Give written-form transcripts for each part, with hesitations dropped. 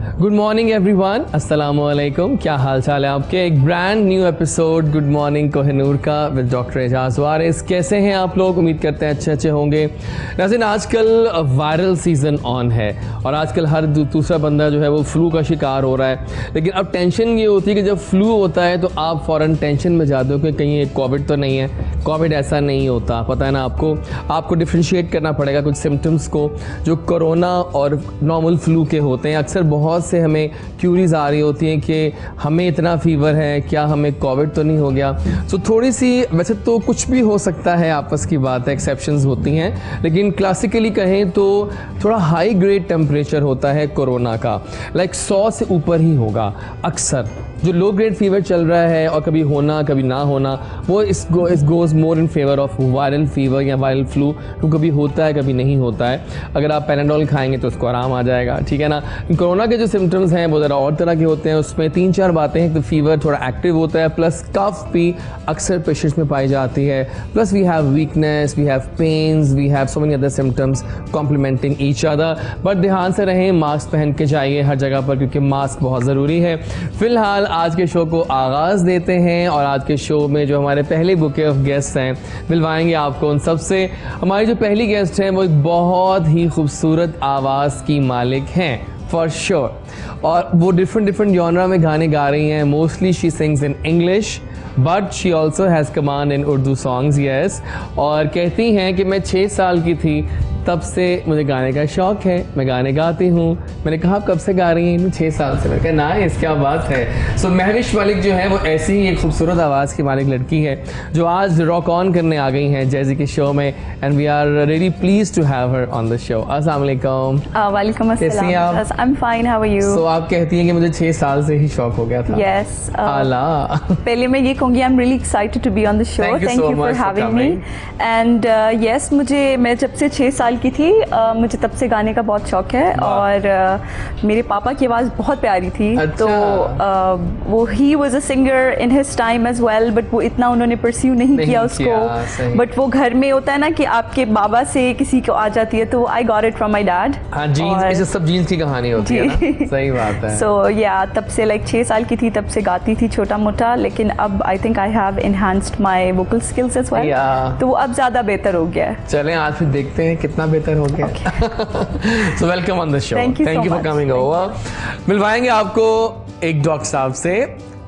Good morning everyone, अस्सलाम वालेकुम। क्या हाल चाल है आपके? एक brand new episode good morning Kohinoor का विद डॉक्टर एजाज वारिस। कैसे हैं आप लोग? उम्मीद करते हैं अच्छे होंगे। नाज़रीन, आजकल वायरल सीज़न ऑन है और आजकल हर दूसरा बंदा जो है वो फ्लू का शिकार हो रहा है। लेकिन अब टेंशन ये होती है कि जब फ्लू होता है तो आप फ़ौरन टेंशन में जाते हो कि कहीं ये कोविड तो नहीं है। कोविड ऐसा नहीं होता, पता है ना आपको डिफ्रेंशिएट करना पड़ेगा कुछ सिम्टम्स को जो कोरोना और नॉर्मल फ्लू के होते हैं। अक्सर बहुत से हमें क्यूरीज आ रही होती हैं कि हमें इतना फीवर है, क्या हमें कोविड तो नहीं हो गया। सो थोड़ी सी, वैसे तो कुछ भी हो सकता है, आपस की बात है, एक्सेप्शंस होती हैं, लेकिन क्लासिकली कहें तो थोड़ा हाई ग्रेड टेम्परेचर होता है कोरोना का, लाइक 100 से ऊपर ही होगा। अक्सर जो लो ग्रेड फीवर चल रहा है और कभी होना कभी ना होना, वो इस goes more in favour of viral fever या वायरल फ्लू, तो कभी होता है कभी नहीं होता है। अगर आप पैराडोल खाएंगे तो उसको आराम आ जाएगा, ठीक है ना। कोरोना के जो सिम्टम्स हैं वो ज़रा और तरह के होते हैं। उसमें 3-4 बातें हैं। तो फीवर थोड़ा एक्टिव होता है, प्लस कफ भी अक्सर पेशेंट्स में पाई जाती है, plus we have weakness, we have pains, we have so many other symptoms complementing each other. But ध्यान से रहें, मास्क पहन के जाइए हर जगह पर, क्योंकि मास्क बहुत ज़रूरी है। फ़िलहाल आज के शो को आगाज़ देते हैं और आज के शो में जो हमारे पहले बुके ऑफ गेस्ट हैं मिलवाएंगे आपको उन सबसे। हमारी जो पहली गेस्ट हैं वो एक बहुत ही खूबसूरत आवाज़ की मालिक हैं फॉर श्योर, और वो डिफरेंट जॉनरा में गाने गा रही हैं। Mostly she sings in English but she also has command in Urdu songs, yes. और कहती हैं कि मैं 6 साल की थी तब से मुझे गाने का शौक़ है, मैं गाने गाती हूँ। मैंने कहा कब से गा रही हैं? 6 साल से। मैंने कहा नाइस, क्या बात है। सो महविश मलिक जो है वो ऐसी ही एक खूबसूरत आवाज़ की मालिक लड़की है जो आज रॉक ऑन करने आ गई हैं जैज़ी के शो में, and we are really pleased to have her on the show. अस्सलाम वालेकुम। वालेकुम अस्सलाम। कैसी हैं आप? I am fine, how are you? So आप कहती हैं कि मुझे 6 साल से ही शौक़ हो गया था। यस। आला। पहले मैं ये कहूँगी, I am really excited to be on the show. Thank you for having me. And yes, मैं जब से 6 साल की थी मुझे तब से गाने का बहुत शौक है, और मेरे पापा की आवाज़ बहुत प्यारी थी। अच्छा। तो वो he was a singer in his time as well, but वो इतना उन्होंने परस्यू नहीं किया उसको। बट वो घर में होता है ना कि आपके बाबा से किसी को आ जाती है, तो I got it from my dad. हाँ, जीन्स, सब जीन्स की कहानी होती है ना? सही बात है। सो या तब से लाइक 6 साल की थी तब से गाती थी छोटा मोटा, लेकिन अब I think I have enhanced my vocal skills as well, तो वो अब ज़्यादा बेहतर हो गया है। चलें आज फिर देखते हैं कितना बेहतर हो गया। So welcome on the show. Thank you so for much. coming over. मिलवाएंगे आपको एक डॉक्टर साहब से,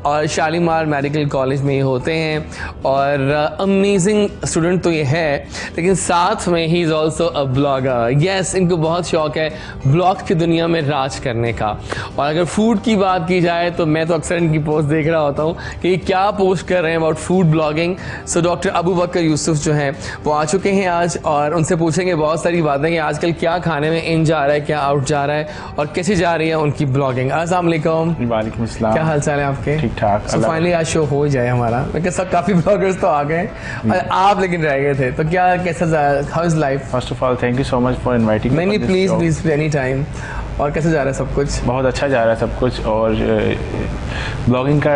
और शालीमार मेडिकल कॉलेज में ये होते हैं, और अमेजिंग स्टूडेंट तो ये है, लेकिन साथ में he is also a blogger. Yes, इनको बहुत शौक है ब्लॉग की दुनिया में राज करने का। और अगर फूड की बात की जाए तो मैं तो अक्सर इनकी पोस्ट देख रहा होता हूँ कि ये क्या पोस्ट कर रहे हैं about food blogging. So doctor Abu Bakar Yusuf जो हैं वो आ चुके हैं आज, और उनसे पूछेंगे बहुत सारी बातें कि आजकल क्या खाने में इन जा रहा है, क्या आउट जा रहा है, और कैसे जा रही है उनकी ब्लॉगिंग। अस्सलाम वालेकुम। वालेकुम अस्सलाम। क्या हाल चाल है आपके? ठीक ठाक। So फाइनली आज शो हो जाए हमारा। मैं सब काफ़ी ब्लॉगर्स तो आ गए, आप लेकिन रह गए थे, तो क्या कैसा, how is life? First of all thank you so much for inviting. नहीं प्लीज एनी टाइम। और कैसे जा रहा है सब कुछ? बहुत अच्छा जा रहा है सब कुछ, और ब्लॉगिंग का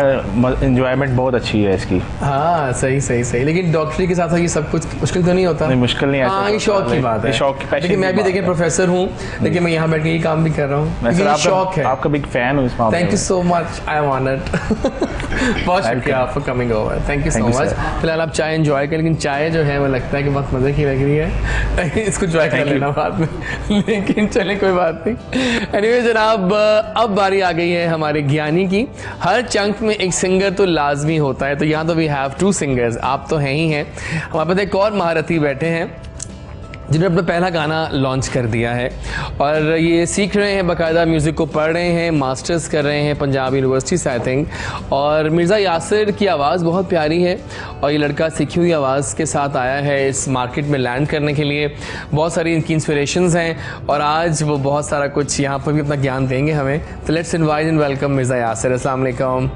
एंजॉयमेंट बहुत अच्छी है इसकी। हाँ सही। लेकिन डॉक्टरी के साथ ये सब कुछ मुश्किल तो नहीं होता? नहीं, मुश्किल नहीं है। हाँ, ये शौक की बात है, शौक की पैशन। लेकिन मैं भी देखिए प्रोफेसर हूँ, लेकिन मैं यहाँ बैठ के ये काम भी कर रहा हूँ, शौक है। आपका बिग फैन हूँ इस मामले में। Thank you so much, I am honoured. बहुत शुक्रिया for coming over, thank you so much. फिलहाल आप चाय एंजॉय करें, लेकिन चाय जो है वो लगता है कि बहुत मज़े की लग रही है। इसको ट्राई कर लेना बाद में, लेकिन चले कोई बात नहीं। एनीवे जनाब, अब बारी आ गई है हमारे ज्ञानी की। हर चंक में एक सिंगर तो लाजमी होता है, तो यहाँ तो वी हैव 2 सिंगर्स। आप तो हैं ही हैं, हमारे पास एक और महारथी बैठे हैं जिन्होंने अपना पहला गाना लॉन्च कर दिया है, और ये सीख रहे हैं, बाकायदा म्यूज़िक को पढ़ रहे हैं, मास्टर्स कर रहे हैं पंजाब यूनिवर्सिटी से आई थिंक। और मिर्ज़ा यासिर की आवाज़ बहुत प्यारी है, और ये लड़का सीखी हुई आवाज़ के साथ आया है इस मार्केट में लैंड करने के लिए। बहुत सारी इनकी इंस्पिरेशंस हैं, और आज वो बहुत सारा कुछ यहाँ पर भी अपना ज्ञान देंगे हमें। तो let's invite and welcome Mirza Yasir. अस्सलाम वालेकुम।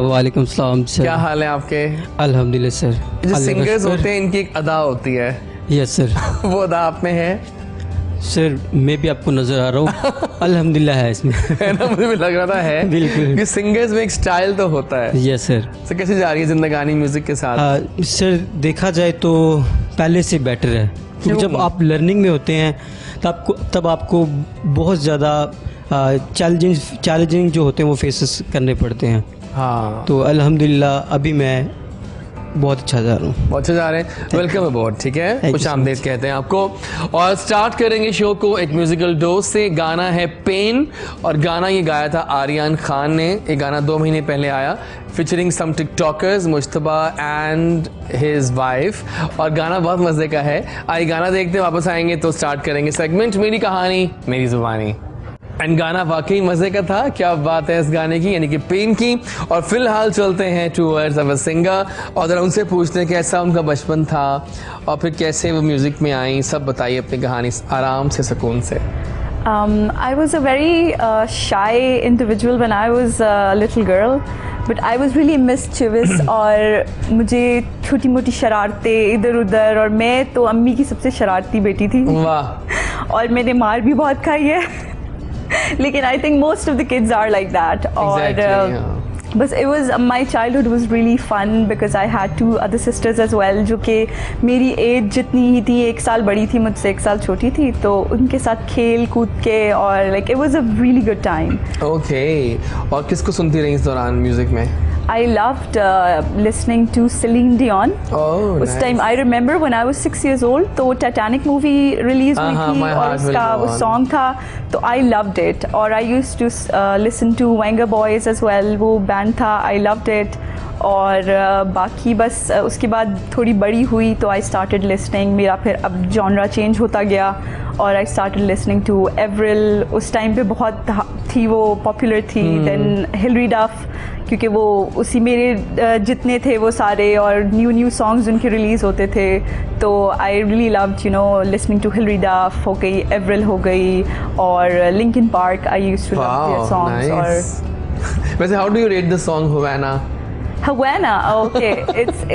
वालेकुम सलाम सर। क्या हाल है आपके? अल्हम्दुलिल्लाह सर। जो सिंगर्स होते हैं इनकी एक अदा होती है। Yes sir. वो अदा आप में है? सर मैं भी आपको नजर आ रहा हूँ। अल्हम्दुलिल्लाह है इसमें। है ना, मुझे भी लग रहा था है। बिल्कुल। कि सिंगर्स में एक स्टाइल तो होता है। Yes sir. तो कैसे जा रही है जिंदगानी म्यूजिक के साथ? सर देखा जाए तो पहले से बेटर है, क्योंकि जब आप लर्निंग में होते हैं तब आपको बहुत ज़्यादा चैलेंजिंग जो होते हैं वो फेसेस करने पड़ते हैं। हाँ, तो अल्हम्दुलिल्लाह अभी मैं बहुत अच्छा जा रहा हूँ। बहुत अच्छा जा रहे हैं। वेलकम अबॉर्ड। ठीक है, you खुश so आमदेद कहते हैं आपको। और स्टार्ट करेंगे शो को एक म्यूजिकल डोज से। गाना है पेन, और गाना ये गाया था आर्यन खान ने। ये गाना 2 महीने पहले आया, featuring some TikTokers, Mujtaba and his wife. और गाना बहुत मज़े का है। आइए गाना देखते, वापस आएंगे तो स्टार्ट करेंगे सेगमेंट मेरी कहानी मेरी ज़ुबानी। एंड गाना वाकई मज़े का था, क्या बात है इस गाने की, यानी कि पेन की। और फिलहाल चलते हैं टूवर्ड्स अवर सिंगर, और ज़रा उनसे पूछते हैं कैसा उनका बचपन था और फिर कैसे वो म्यूज़िक में आई। सब बताइए अपनी कहानी आराम से, सुकून से। I was a very shy individual when I was a little girl, but I was really mischievous और मुझे छोटी मोटी शरारतें इधर उधर, और मैं तो अम्मी की सबसे शरारती बेटी थी। वाह। और मैंने मार भी बहुत खाई है लेकिन I think most of the kids are like that. और बस it was my childhood was really fun because I had 2 other sisters as well जो कि मेरी एज जितनी ही थी, 1 साल बड़ी थी मुझसे, 1 साल छोटी थी, तो उनके साथ खेल कूद के, और like it was a really good time। Okay, और किसको सुनती रही इस दौरान म्यूजिक में? I loved listening to Celine Dion। Oh, उस time I remember when I was 6 years old, तो Titanic movie release हुई थी और उसका वो song था, तो I loved it। और I used to listen to Wenger Boys as well, वो band था, I loved it। और बाकी बस उसके बाद थोड़ी बड़ी हुई तो I started listening, मेरा फिर अब genre change होता गया, और I started listening to Avril। उस टाइम पे बहुत थी वो पॉपुलर थी। देन हिलरी डफ, क्योंकि वो उसी मेरे जितने थे वो सारे, और न्यू सॉन्ग्स उनके रिलीज़ होते थे, तो I really loved listening to Hilary Duff हो गई, एवरिल हो गई, और Linkin Park I used to love their songs. और वैसे how do you rate the song Havana? Havana, okay,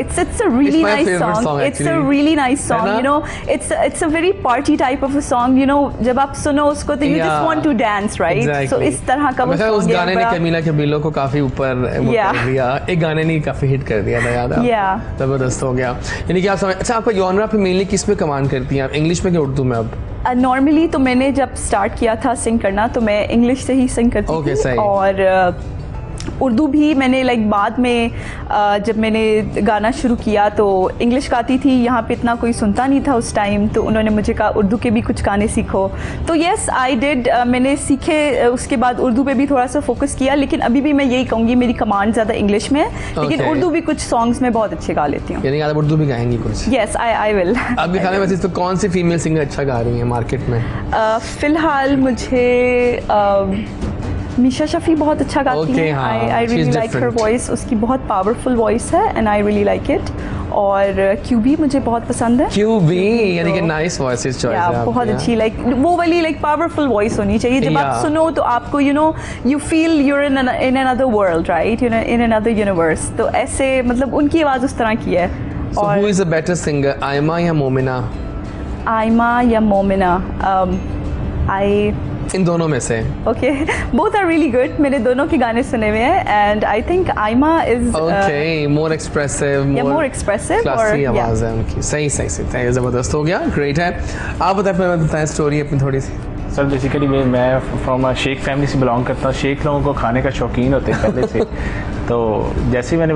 it's a really nice song. It's a really nice song, it's a very party type of a song, जब आप सुनो उसको तो you just want to dance, right? Exactly. So इस तरह का वो song है। उस गाने ने कैमिला कैबिलो को काफी ऊपर कर दिया, एक गाने ने काफी हिट कर दिया था, याद है? जबरदस्त हो गया। यानी कि आप समझ, अच्छा आपका जॉनरा पे मेनली किस में कमांड करती हैं आप, इंग्लिश में कि उर्दू में? अब नॉर्मली तो मैंने जब स्टार्ट किया था सिंग करना तो मैं इंग्लिश से ही सिंग करती थी, सही। और उर्दू भी मैंने बाद में जब मैंने गाना शुरू किया तो इंग्लिश गाती थी, यहाँ पे इतना कोई सुनता नहीं था उस टाइम, तो उन्होंने मुझे कहा उर्दू के भी कुछ गाने सीखो, तो येस आई डिड, मैंने सीखे। उसके बाद उर्दू पे भी थोड़ा सा फोकस किया, लेकिन अभी भी मैं यही कहूँगी मेरी कमांड ज़्यादा इंग्लिश में है, लेकिन उर्दू भी कुछ सॉन्ग्स में बहुत अच्छे गा लेती हूँ। यानी आप उर्दू भी गाएंगी कुछ? Yes I will. आपके ख्याल में वैसे तो कौन सी फीमेल सिंगर अच्छा गा रही है मार्केट में? फिलहाल मुझे मीशा शफी बहुत अच्छा गाती है। I really like her voice, उसकी बहुत पावरफुल वॉइस है and I really like it. और क्यूबी मुझे बहुत पसंद है। क्यूबी यानी कि नाइस वॉइस चॉइस है, बहुत अच्छी, वो वाली पावरफुल वॉइस होनी चाहिए, जब आप सुनो तो आपको you feel you're in another world, right, in another universe, तो ऐसे मतलब उनकी आवाज़ उस तरह की है। और who is a better singer, Aima या मोमिना? आयमा या मोमिना? इन दोनों में से। Okay, both are really good, मैंने दोनों के गाने सुने हुए हैं, and I think Aima is more expressive, classy आवाज है उनकी। सही, जबरदस्त हो गया, ग्रेट है। आप बताएं स्टोरी अपनी थोड़ी सी। सर बेसिकली मैं फ्रॉम शेख फैमिली से बिलोंग करता हूँ। शेख लोगों को खाने का शौकीन होते हैं पहले से। तो जैसे ही मैंने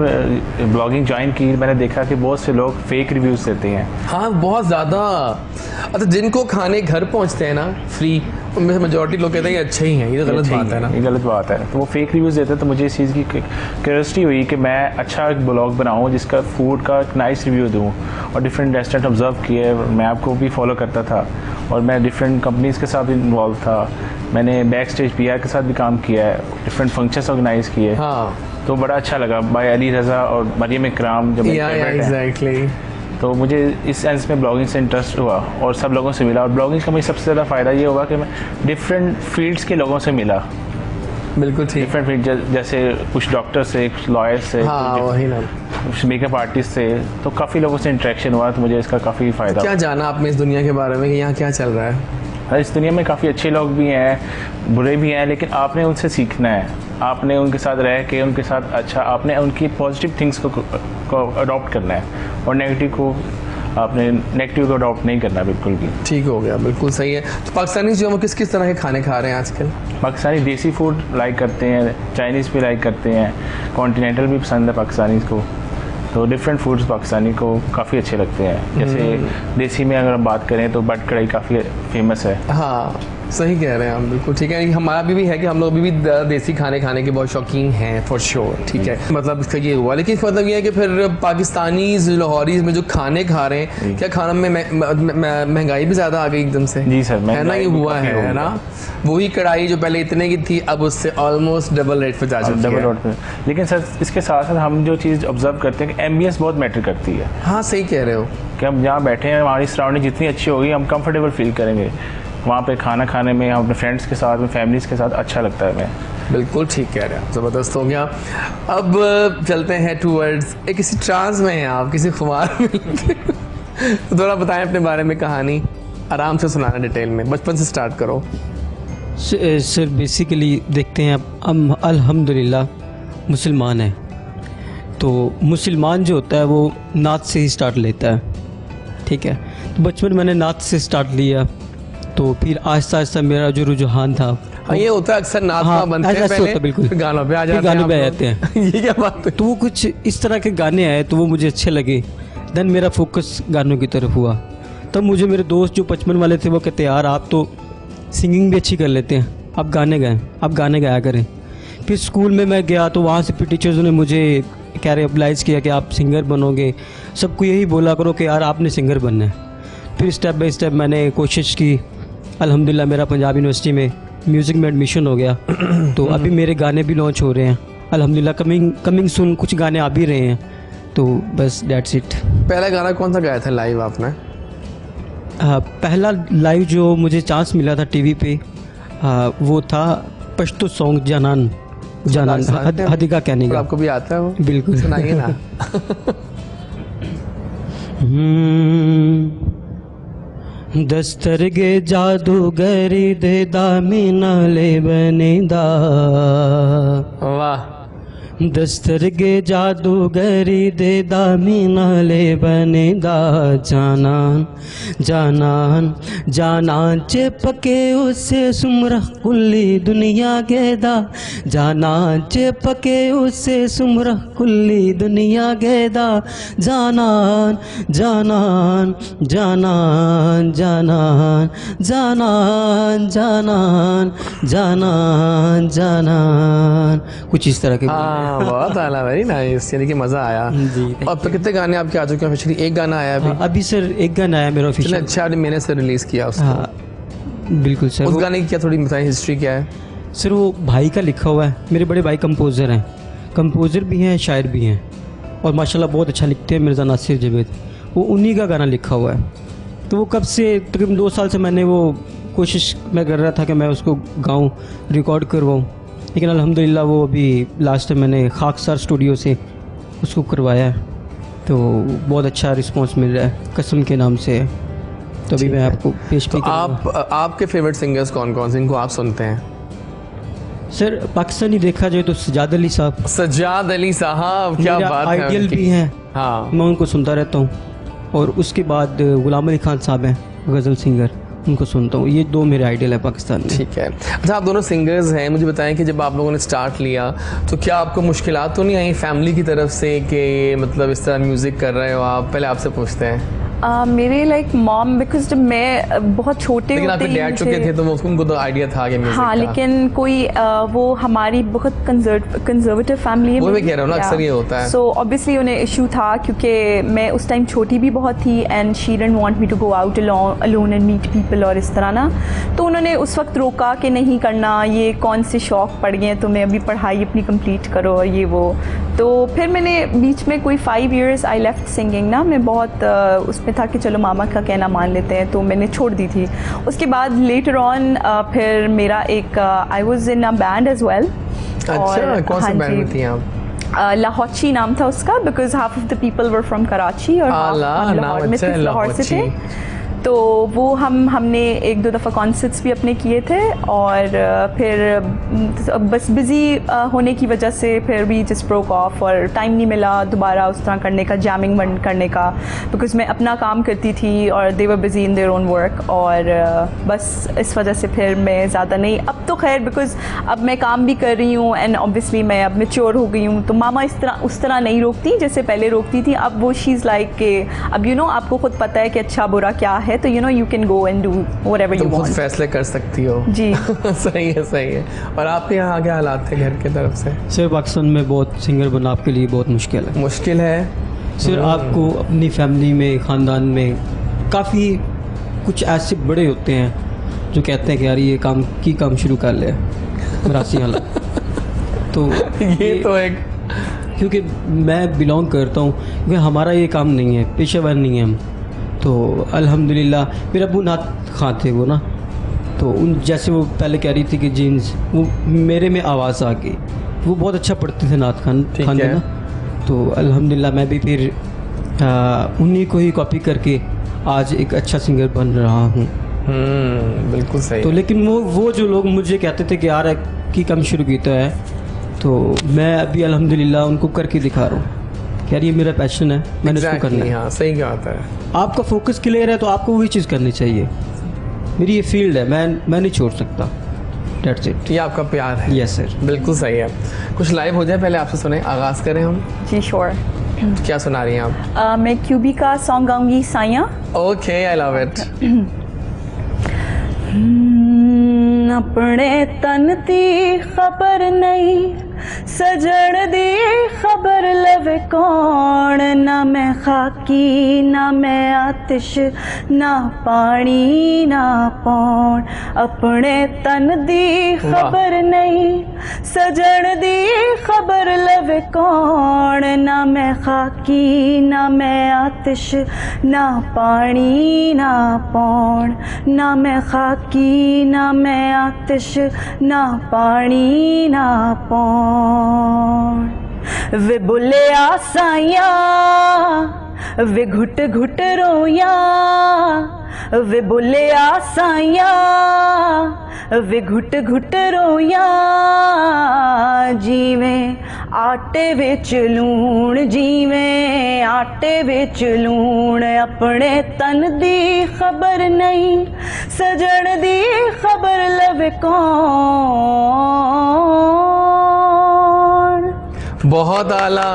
ब्लॉगिंग ज्वाइन की, मैंने देखा कि बहुत से लोग फेक रिव्यूज़ देते हैं। हाँ, बहुत ज़्यादा। अच्छा, जिनको खाने घर पहुँचते हैं ना फ्री, उनमें से मेजॉरिटी लोग कहते हैं ये अच्छे ही हैं, ये तो गलत बात है ना? ये गलत बात है। तो वो फेक रिव्यूज़ देते हैं, तो मुझे इस चीज़ की क्यूरियोसिटी हुई कि मैं अच्छा एक ब्लॉग बनाऊँ जिसका फूड का एक नाइस रिव्यू दूँ, और डिफरेंट रेस्टोरेंट ऑब्जर्व किए, मैं आपको भी फॉलो करता था, और मैं डिफरेंट कंपनीज़ के साथ भी इन्वॉल्व था। मैंने बैक स्टेज PR के साथ भी काम किया है, डिफरेंट फंक्शंस ऑर्गेनाइज किए। हाँ, तो बड़ा अच्छा लगा। बाय अली रज़ा और मरियम इकराम जो मेरे फेवरेट हैं। तो मुझे इस सेंस में ब्लॉगिंग से इंटरेस्ट हुआ और सब लोगों से मिला, और ब्लॉगिंग का मुझे सबसे ज़्यादा फ़ायदा ये हुआ कि मैं डिफरेंट फील्ड्स के लोगों से मिला। बिल्कुल ठीक। डिफरेंट फील्ड, जैसे कुछ डॉक्टर से, कुछ लॉयर से, कुछ मेकअप आर्टिस्ट से, तो काफ़ी लोगों से इंटरेक्शन हुआ, तो मुझे इसका काफ़ी फ़ायदा। क्या जाना आपने इस दुनिया के बारे में कि यहाँ क्या चल रहा है? इस दुनिया में काफ़ी अच्छे लोग भी हैं, बुरे भी हैं, लेकिन आपने उनसे सीखना है, आपने उनके साथ रह के उनके साथ आपने उनकी पॉजिटिव थिंग्स को अडॉप्ट करना है, और नेगेटिव को आपने नेगेटिव को अडॉप्ट नहीं करना बिल्कुल भी। ठीक हो गया, बिल्कुल सही है। तो पाकिस्तानी जो हम किस किस तरह के खाने खा रहे हैं आजकल? पाकिस्तानी देसी फूड लाइक करते हैं, चाइनीज़ भी लाइक करते हैं, कॉन्टिनेंटल भी पसंद है पाकिस्तानी को। तो डिफरेंट फूड्स पाकिस्तानी को काफ़ी अच्छे लगते हैं। जैसे देसी में अगर हम बात करें तो बट कढ़ाई काफ़ी फेमस है। हाँ, सही कह रहे हैं हम, बिल्कुल ठीक है। हमारा भी है कि हम लोग भी देसी खाने खाने के बहुत शौकीन हैं फॉर श्योर, ठीक है। मतलब इसका ये हुआ, लेकिन इसका मतलब ये है कि फिर पाकिस्तानी लाहौरी में जो खाने खा रहे हैं, क्या खाना में महंगाई भी ज़्यादा आ गई एकदम से? जी सर, है ना, ये हुआ है ना। वही कढ़ाई जो पहले इतने की थी अब उससे ऑलमोस्ट डबल रेट पे जा चुकी है। डबल रेट पे। लेकिन सर इसके साथ साथ हम जो चीज़ ऑब्जर्व करते हैं कि एम्बियंस बहुत मैटर करती है। हाँ, सही कह रहे हो कि हम जहाँ बैठे हैं हमारी सराउंडिंग जितनी अच्छी होगी हम कंफर्टेबल फील करेंगे वहाँ पे खाना खाने में, हम अपने फ्रेंड्स के साथ में, फैमिलीज़ के साथ अच्छा लगता है हमें। बिल्कुल ठीक कह रहे हैं, ज़बरदस्त हो गया। अब चलते हैं टूवर्ड्स एक किसी ट्रांस में हैं आप, किसी खुमार में तो थोड़ा बताएं अपने बारे में कहानी, आराम से सुनाना डिटेल में, बचपन से स्टार्ट करो। सर बेसिकली देखते हैं हम अल्हम्दुलिल्लाह मुसलमान हैं, तो मुसलमान जो होता है वो नात से ही स्टार्ट लेता है, ठीक है। तो बचपन मैंने नात से स्टार्ट लिया, तो फिर आहिस्ता आहिस्ता मेरा जो रुझान था, हाँ, ये होता है अक्सर नात हाँ, बनते हैं ऐसा पहले, होता बिल्कुल, फिर गानों पे आ जाते हैं, गानों पे आ जाते हैं। ये क्या बात है? तो वो कुछ इस तरह के गाने आए तो वो मुझे अच्छे लगे, देन मेरा फोकस गानों की तरफ हुआ। तब मुझे मेरे दोस्त जो बचपन वाले थे वो कहते यार आप तो सिंगिंग भी अच्छी कर लेते हैं, आप गाने गाया करें। फिर स्कूल में मैं गया तो वहाँ से फिर टीचर्स ने मुझे कह रहे अप्लाइज़ किया कि आप सिंगर बनोगे, सबको यही बोला करो कि यार आपने सिंगर बनना है। फिर स्टेप बाय स्टेप मैंने कोशिश की, अल्हम्दुलिल्लाह मेरा पंजाब यूनिवर्सिटी में म्यूज़िक में एडमिशन हो गया। तो अभी मेरे गाने भी लॉन्च हो रहे हैं अल्हम्दुलिल्लाह, कमिंग सून कुछ गाने आ भी रहे हैं, तो बस दैट्स इट। पहला गाना कौन सा गाया था लाइव आपने? पहला लाइव जो मुझे चांस मिला था टीवी पे वो था पश्तो सॉन्ग जानान हदीका कहने का। आपको भी आता है वो? बिल्कुल, सुनाइए ना। दस्तरगे जादूगरी दे दामी नाले बनेदा, वाह। दस्तरगे जादूगरी दे दामी नाले बनेदा, जानान जानान जानान चे पके उससे सुमरा कुल्ली दुनिया गेदा, जानान चे पके उससे सुमरा कुल्ली दुनिया गेदा, जानान जानान जानान जानान जानान जानान जानान जानान, कुछ इस तरह के। बहुत आला, वेरी नाइस, यानी कि मज़ा आया जी। अब तो कितने गाने आपके आ चुके हैं? ऑफिशियली एक गाना आया अभी? अभी सर एक गाना आया मेरा ऑफिशियल। अच्छा, आपने मैंने से रिलीज़ किया उसको? हाँ बिल्कुल सर। उस गाने की क्या थोड़ी बताएं, हिस्ट्री क्या है? सर वो भाई का लिखा हुआ है, मेरे बड़े भाई कंपोज़र हैं, कंपोज़र भी हैं, शायर भी हैं, और माशाल्लाह बहुत अच्छा लिखते हैं, मिर्ज़ा नासिर जवेद, वो उन्हीं का गाना लिखा हुआ है। तो वो कब से, तकरीबन 2 साल से मैंने वो कोशिश मैं कर रहा था कि मैं उसको गाऊँ, रिकॉर्ड करवाऊँ, लेकिन अल्हम्दुलिल्लाह वो अभी लास्ट टाइम मैंने खाकसार स्टूडियो से उसको करवाया है, तो बहुत अच्छा रिस्पांस मिल रहा है, कसम के नाम से है। तो अभी मैं आपको पेश तो आपके फेवरेट सिंगर्स कौन कौन से इनको आप सुनते हैं? सर पाकिस्तानी देखा जाए तो सजाद अली साहब। सजाद अली साहब, क्या बात है, आइडियल भी हैं, हाँ, मैं उनको सुनता रहता हूँ। और उसके बाद गुलाम अली खान साहब हैं, गज़ल सिंगर, उनको सुनता हूँ। ये 2 मेरे आइडियल है पाकिस्तान में। ठीक है। अच्छा, आप दोनों सिंगर्स हैं, मुझे बताएं कि जब आप लोगों ने स्टार्ट लिया तो क्या आपको मुश्किलात तो नहीं आई फैमिली की तरफ से कि मतलब इस तरह म्यूज़िक कर रहे हो आप? पहले आपसे पूछते हैं। मेरे लाइक मॉम, बिकॉज जब मैं बहुत छोटे लेकिन आपके डैड चुके थे तो उनको तो आइडिया था कि म्यूजिक हाँ का। लेकिन कोई वो हमारी बहुत कंजर्वेटिव फैमिली है, वो मैं कह रहा हूँ ना, अक्सर ये होता है। सो ऑब्वियसली उन्हें इशू था क्योंकि मैं उस टाइम छोटी भी बहुत थी and she didn't want me to go out alone and meet people और इस तरह ना, तो उन्होंने उस वक्त रोका कि नहीं करना, ये कौन से शौक़ पड़ गए हैं तुम्हें, अभी पढ़ाई अपनी कंप्लीट करो और ये वो। तो फिर मैंने बीच में कोई 5 years आई लेफ्ट सिंगिंग ना, मैं बहुत उसमें था कि चलो मामा का कहना मान लेते हैं, तो मैंने छोड़ दी थी। उसके बाद लेटर ऑन फिर मेरा एक I was in a band as well. अच्छा, कौन सा बैंड में थी आप? लाहौची नाम था उसका, because half of the people were from Karachi और हाफ लाहौर में थे, लाहौर से थे। तो वो हमने एक दो दफ़ा कॉन्सर्ट्स भी अपने किए थे, और फिर बस बिज़ी होने की वजह से फिर भी जस्ट ब्रोक ऑफ, और टाइम नहीं मिला दोबारा उस तरह करने का, जैमिंग करने का, बिकॉज मैं अपना काम करती थी और they were busy in their own work, और बस इस वजह से फिर मैं ज़्यादा नहीं। अब तो खैर बिकॉज अब मैं काम भी कर रही हूँ एंड ऑब्वियसली मैं अब मैच्योर हो गई हूँ, तो मामा उस तरह नहीं रोकती जैसे पहले रोकती थी। अब वो शीज़ लाइक के अब आपको खुद पता है कि अच्छा बुरा क्या है, तो you can go and do whatever you want, फैसले कर सकती हो जी। सही है, सही है। और आपके यहाँ क्या हालात थे घर की तरफ से? सर पाकिस्तान में बहुत सिंगर बनना आपके लिए बहुत मुश्किल है। मुश्किल है सर, आपको अपनी फैमिली में, ख़ानदान में काफ़ी कुछ ऐसे बड़े होते हैं जो कहते हैं कि यार ये काम शुरू कर ले, राशि हालत तो ये तो एक, क्योंकि मैं बिलोंग करता हूँ, क्योंकि हमारा ये काम नहीं है, पेशेवर नहीं है हम, तो अल्हम्दुलिल्लाह मेरे अबू नात खां थे वो ना, तो उन जैसे वो पहले कह रही थी कि जीन्स, वो मेरे में आवाज़ आ गई, वो बहुत अच्छा पढ़ते थे नात खान ना, तो अल्हम्दुलिल्लाह मैं भी फिर उन्हीं को ही कॉपी करके आज एक अच्छा सिंगर बन रहा हूँ। बिल्कुल सही। तो लेकिन वो जो लोग मुझे कहते थे कि यार की काम शुरू किया है, तो मैं अभी अल्हम्दुलिल्लाह उनको करके दिखा रहा हूँ कि यार ये मेरा पैशन है, मैंने इसको करना है। हाँ, सही बात है। आपका फोकस क्लियर है तो आपको वही चीज़ करनी चाहिए। मेरी ये फील्ड है, मैं नहीं छोड़ सकता। That's it. ये आपका प्यार है। यस सर, बिल्कुल सही है। कुछ लाइव हो जाए, पहले आपसे सुने, आगाज़ करें हम। जी श्योर। क्या सुना रही हैं आप? मैं क्यूबी का सॉन्ग गाऊंगी, Saiyaan. Okay, I love it. अपने तन दी खबर नहीं, सजण दी खबर लवे कौन, ना मैं खाकी ना मैं आतिश, ना पानी ना पौन। अपने तन दी खबर नहीं, सजण दी खबर लवे कौन, ना मैं खाकी ना मैं आतिश, ना पानी ना पौन। ना मैं खाकी ना मैं आतिश, ना पानी ना पौन। वे बुले आसाइया, वे घुट घुट रोया, वे बुले आसाइया, वे घुट घुट रोया। जीवें आटे विच लूण, जीवें आटे विच लूण। अपने तन दी खबर नहीं, सजण दी खबर लवे कौन। बहुत आला,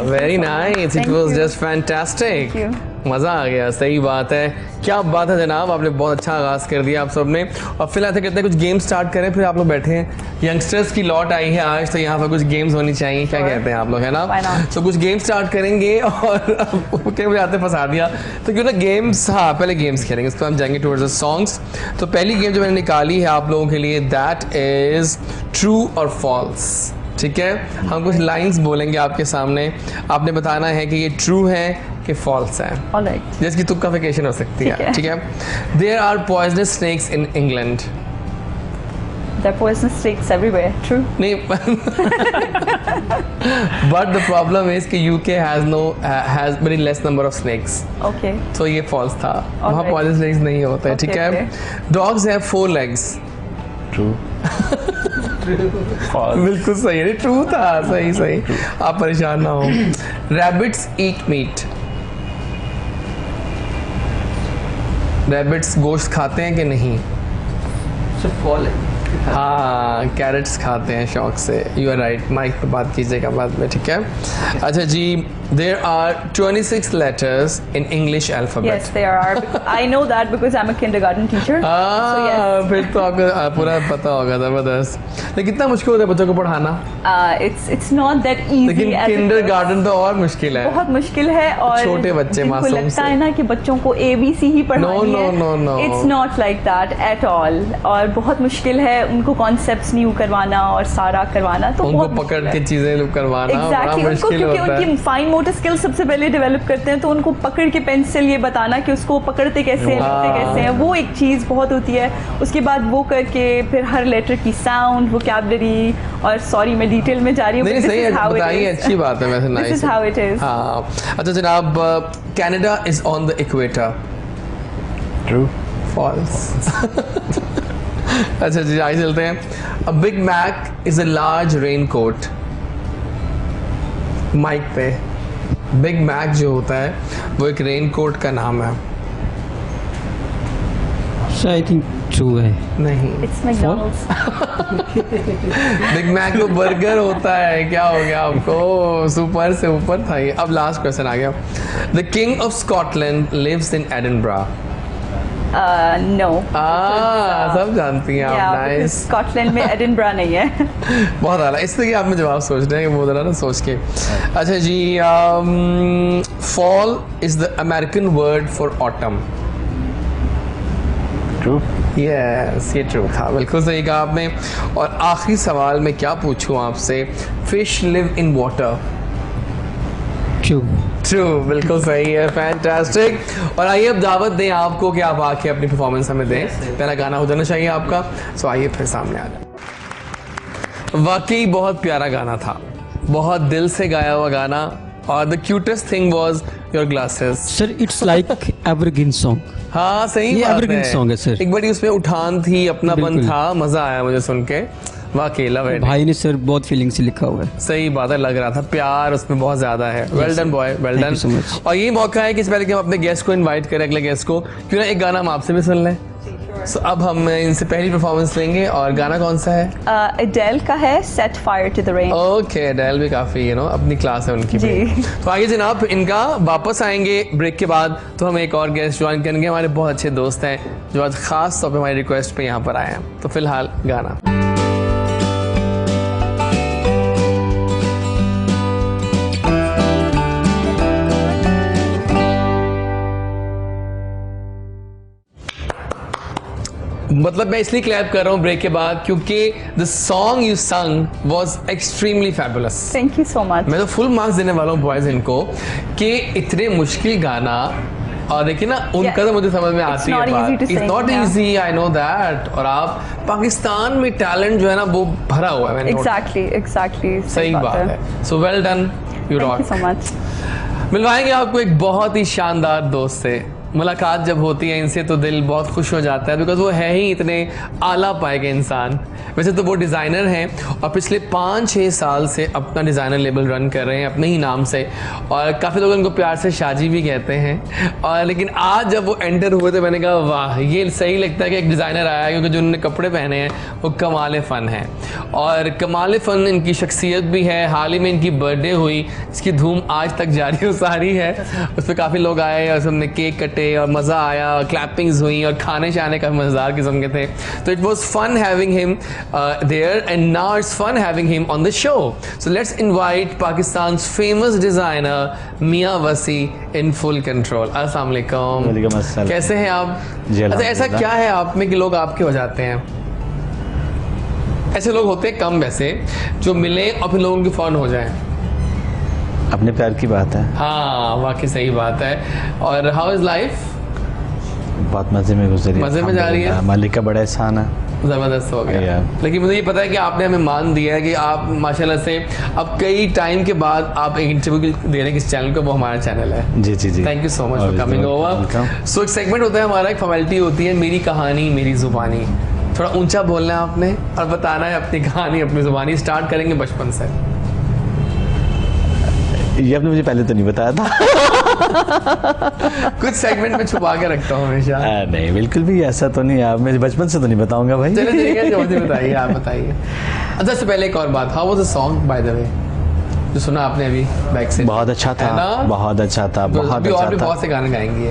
very nice, it was just fantastic. मज़ा आ गया, सही बात है। क्या बात है जनाब, आपने बहुत अच्छा आगाज़ कर दिया आप सब ने। और फिलहाल कहते हैं कुछ गेम स्टार्ट करें, फिर आप लोग बैठे हैं, यंगस्टर्स की लॉट आई है आज, तो यहाँ पर कुछ गेम्स होनी चाहिए। क्या कहते हैं आप लोग, है ना? तो कुछ गेम स्टार्ट करेंगे, और क्या मुझे आते फंसा दिया, तो क्यों ना गेम्स, हाँ पहले गेम्स खेलेंगे, उसके बाद हम जाएंगे टुवर्ड्स द सॉन्ग्स। तो पहली गेम जो मैंने निकाली है आप लोगों के लिए, दैट इज़ ट्रू और फॉल्स। ठीक है, हम कुछ लाइंस बोलेंगे आपके सामने, आपने बताना है कि ये ट्रू है कि फॉल्स है। ऑलराइट, जिसकी तुक्काफिकेशन हो सकती है। ठीक है। There are poisonous snakes in England. There are poisonous snakes everywhere. True. नहीं, but the problem is कि UK has very less number of snakes. Okay. तो ये false था, वहाँ poisonous snakes नहीं होते हैं। ठीक है। Dogs have 4 legs. True. बिल्कुल सही है, ट्रू था, सही सही, आप परेशान ना हो। Rabbits eat meat. Rabbits गोश्त खाते हैं कि नहीं? सिर्फ फॉल है। हाँ, कैरेट्स खाते हैं शौक से। यू आर राइट, माइक पे बात कीजिएगा बाद में। ठीक है। अच्छा जी, there are 26 letters in English alphabet. Yes, there are. I know that because I'm a kindergarten teacher. So yes. फिर तो आपको पूरा पता होगा, जबरदस्त। लेकिन कितना मुश्किल होता है बच्चों को पढ़ाना? It's not that easy. लेकिन किंडरगार्टन तो और मुश्किल है, बहुत मुश्किल है। और छोटे बच्चे मासूम से लगता है ना कि बच्चों को ABC ही पढ़ानी है। No. It's not like that at all. और बहुत मुश्किल है उनको कॉन्सेप्ट्स न्यू करवाना और सारा करवाना, तो उनको पकड़ के चीजें करवाना बड़ा मुश्किल होता है। उनकी फाइन मोटर स्किल सबसे पहले डेवलप करते हैं, तो उनको पकड़ के पेंसिल ये बताना कि उसको पकड़ते कैसे हैं, लिखते कैसे हैं, वो एक चीज़ बहुत होती है। उसके बाद वो करके फिर हर लेटर की साउंड, वोकैबुलरी, और सॉरी मैं डिटेल में जा रही हूँ। नहीं, सही है, बताइए, अच्छी बात है वैसे। This is how it is. हाँ। अच्छा जनाब, Canada is on the equator. True. False. अच्छा जी, आगे चलते हैं। A Big Mac is a large raincoat. Mic पे बिग मैक जो होता है वो एक रेन कोट का नाम है। आई थिंक ट्रू है। नहीं, इट्स मैकडॉनल्ड्स। बिग मैक तो बर्गर होता है। क्या हो गया आपको? सुपर से ऊपर था ये। अब लास्ट क्वेश्चन आ गया। The king of Scotland lives in Edinburgh. No. सब जानती हैं आप। नाइस। स्कॉटलैंड में एडिनबरा नहीं है। बहुत आला, इसलिए आपने जवाब सोच रहे हैं वो जरा ना सोच के। अच्छा जी, fall is the American word for autumn. True. Yes, ये ट्रू था, बिल्कुल सही कहा आपने। और आखिरी सवाल मैं क्या पूछूं आपसे? Fish live in water. True. True, बिल्कुल सही है। फैंटास्टिक। और आइए अब दावत दें आपको कि आप आके अपनी परफॉर्मेंस हमें दें। पहला गाना हो जाना चाहिए आपका। सो आइए फिर सामने आ जाए। वाकई बहुत प्यारा गाना था, बहुत दिल से गाया हुआ गाना। और the cutest thing was your glasses. Sir it's like evergreen song. हाँ सही ये बात evergreen है। song है सर। एक बड़ी उसमें उठान थी, अपनापन बिल्कुल। था, मजा आया मुझे सुन के। वाकई लव इट। भाई ने सर बहुत फीलिंग से लिखा हुआ है। सही बात है, लग रहा था प्यार उसमें बहुत ज्यादा है। Well done boy, well Thank done. you so much. और ये मौका है कि इससे पहले कि हम अपने गेस्ट को इनवाइट करें, अगले गेस्ट को, क्यों ना एक गाना हम आपसे भी सुन लें। So, अब हम इनसे पहली परफॉर्मेंस लेंगे। और गाना कौन सा है? एडेल का है set fire to the rain. Okay, Adele भी काफी अपनी क्लास है उनकी जी। भी। तो आगे जनाब इनका वापस आएंगे ब्रेक के बाद, तो हम एक और गेस्ट ज्वाइन करेंगे। हमारे बहुत अच्छे दोस्त हैं जो आज खास तौर पे हमारी रिक्वेस्ट पे यहाँ पर आए हैं। तो फिलहाल गाना। मतलब मैं इसलिए क्लैप कर रहा हूँ ब्रेक के बाद क्योंकि द सॉन्ग यू संग was extremely fabulous. Thank you so much. मैं तो फुल मार्क्स देने वाला हूँ बॉयज इनको कि इतने मुश्किल गाना। और देखिए ना उनका तो मुझे समझ में आती है बात। It's not easy, I know that. और आप पाकिस्तान में टैलेंट जो है ना वो भरा हुआ है। एग्जैक्टली सही बात है। So well done, you rock. Thank you so much. मिलवाएंगे आपको एक बहुत ही शानदार दोस्त से। मुलाकात जब होती है इनसे तो दिल बहुत खुश हो जाता है, बिकॉज वो है ही इतने आला पाए के इंसान। वैसे तो वो डिज़ाइनर हैं और पिछले 5-6 साल से अपना डिज़ाइनर लेबल रन कर रहे हैं अपने ही नाम से। और काफ़ी लोग उनको प्यार से शाजी भी कहते हैं। और लेकिन आज जब वो एंटर हुए तो मैंने कहा वाह, ये सही लगता है कि एक डिज़ाइनर आया, क्योंकि जो उन्होंने कपड़े पहने हैं वो कमाल फ़न है। और कमाल फ़न इनकी शख्सियत भी है। हाल ही में इनकी बर्थडे हुई, इसकी धूम आज तक जारी और सारी है। उस पर काफ़ी लोग आए और सबने केक कटे और मज़ा आया, क्लैपिंग्स हुई और खाने शाने का मज़ेदार किस्म के थे। तो it was fun having him there and now it's fun having him on the show. So let's invite Pakistan's famous designer Mian Wasi in full control. अस्सलाम वालेकुम। वालेकुम अस्सलाम। कैसे हैं आप? अच्छा, ऐसा क्या है आप में कि लोग आपके हो जाते हैं? ऐसे लोग होते हैं कम वैसे जो मिले और फिर लोगों की फ़ौरन हो जाए। अपने प्यार की बात है। हाँ वाकई सही बात है। और हाउ इज़ लाइफ? बहुत मज़े में गुजरी। मज़े में जा रही है। मालिक का बड़ा एहसान है। ज़बरदस्त हो गया। Yeah. लेकिन मुझे ये पता है कि आपने हमें मान दिया है कि आप माशाल्लाह से अब कई टाइम के बाद आप एक इंटरव्यू दे रहे हैं किस चैनल को, वो हमारा चैनल है। जी जी जी। Thank you so much for coming over. So एक सेगमेंट होता है हमारा, एक फॉर्मेलिटी होती है, मेरी कहानी मेरी ज़ुबानी। थोड़ा ऊंचा बोलना है आपने और बताना है अपनी कहानी अपनी ज़ुबानी। स्टार्ट करेंगे बचपन से। ये आपने मुझे पहले तो नहीं बताया था। कुछ सेगमेंट में छुपा के रखता हूँ हमेशा। नहीं बिल्कुल भी ऐसा तो नहीं है। आप मुझे बचपन से तो नहीं बताऊंगा भाई। चलिए ठीक है, जो भी बताइए आप बताइए। अच्छा, इससे पहले एक और बात, how was the song by the way जो सुना आपने अभी बैक से? बहुत अच्छा था, बहुत अच्छा था, बहुत अभी अच्छा और भी था। बहुत से गाने गाएंगी।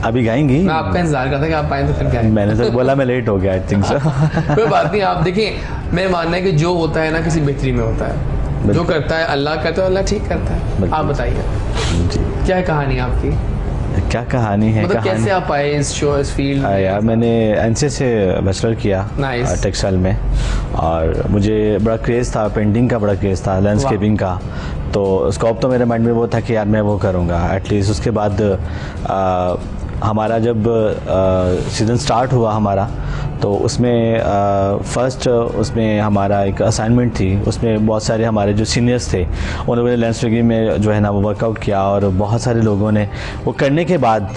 अभी गाएंगी। मैं आपका इंतजार करता कि आप आए तो फिर क्या है? मैंने तो बोला मैं लेट हो गया, आई थिंक सो। कोई बात नहीं। आप देखिए, मेरा मानना है कि जो होता है ना किसी बेहतरी में होता है। जो करता है अल्लाह का, तो अल्लाह ठीक करता है। आप बताइए क्या है कहानी आपकी? क्या कहानी है? मतलब कैसे आप आए इस शो, इस फील्ड? यार मैंने एनसीए से बैचलर किया टेक्सटाइल में। और मुझे बड़ा क्रेज़ था, पेंटिंग का बड़ा क्रेज़ था, लैंडस्केपिंग का। तो स्कोप तो मेरे माइंड में वो था कि यार मैं वो करूँगा एटलीस्ट। उसके बाद हमारा जब सीज़न स्टार्ट हुआ हमारा, तो उसमें फ़र्स्ट उसमें हमारा एक असाइनमेंट थी। उसमें बहुत सारे हमारे जो सीनियर्स थे उन लोगों ने लैंडस्केपिंग में जो है ना वो वर्कआउट किया। और बहुत सारे लोगों ने वो करने के बाद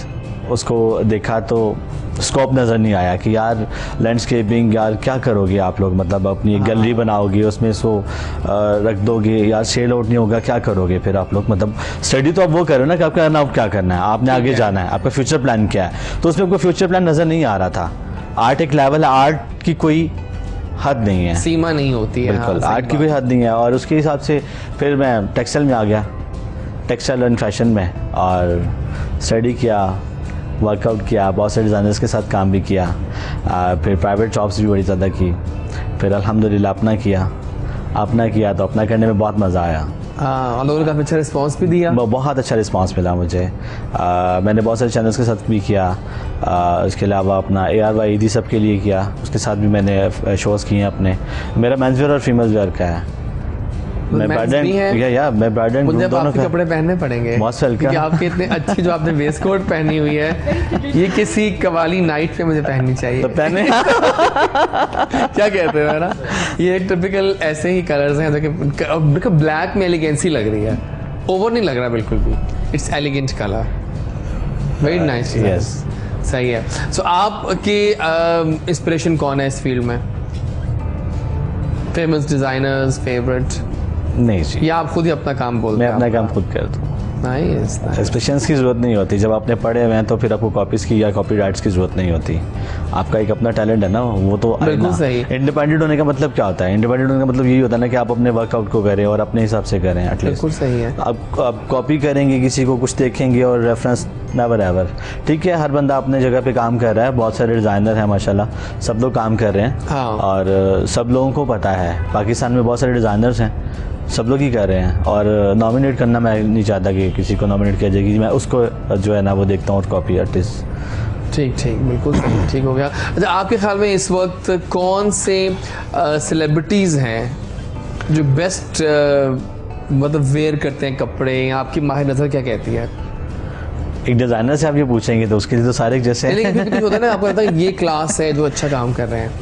उसको देखा तो स्कोप नज़र नहीं आया कि यार लैंडस्केपिंग यार क्या करोगे आप लोग, मतलब अपनी एक गैलरी बनाओगे उसमें इसको रख दोगे यार, सेल आउट नहीं होगा, क्या करोगे फिर आप लोग। मतलब स्टडी तो आप वो करो ना कि आपका करना, आप क्या करना है, आपने आगे जाना है, आपका फ्यूचर प्लान क्या है, तो उसमें आपको फ्यूचर प्लान नज़र नहीं आ रहा था। आर्ट एक लेवल है, आर्ट की कोई हद नहीं है, सीमा नहीं होती है। बिल्कुल हाँ, आर्ट की कोई हद नहीं है। और उसके हिसाब से फिर मैं टेक्सटाइल में आ गया, टेक्सटाइल एंड फैशन में, और स्टडी किया, वर्कआउट किया, बहुत सारे डिज़ाइनर्स के साथ काम भी किया, फिर प्राइवेट जॉब्स भी बड़ी ज़्यादा की, फिर अल्हम्दुलिल्लाह अपना किया तो अपना करने में बहुत मज़ा आया। और लोगों ने काफ़ी अच्छा रिस्पांस भी दिया। बहुत अच्छा रिस्पांस मिला मुझे। मैंने बहुत सारे चैनल्स के साथ भी किया, इसके अलावा अपना ARY ईदी सब के लिए किया, उसके साथ भी मैंने शोज़ किए हैं अपने। मेरा मेंस वेयर और फीमेल्स वेयर का है, मैं ब्रांड मैं ब्रांड मुझे अब आपके कपड़े पहनने पड़ेंगे क्योंकि आपके इतने अच्छी जो आपने वेस्ट कोट पहनी हुई है, ये किसी कवाली नाइट पे मुझे पहननी चाहिए। तो पहने क्या कहते हो ना, ये एक टिपिकल ऐसे ही कलर्स हैं जो कि ब्लैक में एलिगेंसी लग रही है, ओवर नहीं लग रहा बिल्कुल भी, it's elegant colour, very nice. Yes सही है। सो आपके इंस्पिरेशन कौन है इस फील्ड में, फेमस डिजाइनर्स, फेवरेट? नहीं जी, या आप खुद ही अपना काम बोलते मैं हैं? अपना काम खुद करता हूँ। नाइस। एक्सप्रेशंस की ज़रूरत नहीं होती, जब आपने पढ़े हुए हैं तो फिर आपको कॉपीज़ की या कॉपी राइट्स की ज़रूरत नहीं होती। आपका एक अपना टैलेंट है ना, वो तो बिल्कुल सही। इंडिपेंडेंट होने का मतलब क्या होता है? इंडिपेंडेंट होने का मतलब यही होता है ना कि आप अपने वर्कआउट को करें और अपने हिसाब से करें। एटलीस्ट बिल्कुल सही है। आप कॉपी करेंगे, किसी को कुछ देखेंगे और रेफरेंस नेवर एवर। ठीक है, हर बंदा अपने जगह पे काम कर रहा है, बहुत सारे डिज़ाइनर हैं माशाल्लाह, सब लोग काम कर रहे हैं। हाँ। और सब लोगों को पता है पाकिस्तान में बहुत सारे डिज़ाइनर्स हैं, सब लोग ही कर रहे हैं। और नॉमिनेट करना मैं नहीं चाहता कि किसी को नॉमिनेट किया जाए, कि मैं उसको जो है ना वो देखता हूँ और कॉपी आर्टिस्ट। ठीक ठीक, बिल्कुल सही, ठीक हो गया। अच्छा, आपके ख्याल में इस वक्त कौन से सेलिब्रिटीज़ हैं जो बेस्ट मतलब वेयर करते हैं कपड़े, आपकी माहिर नज़र क्या कहती है? एक डिज़ाइनर से आप ये पूछेंगे तो उसके लिए तो सारे जैसे हैं। लेकिन कुछ होता है ना, आपको लगता है ये क्लास है जो अच्छा काम कर रहे हैं?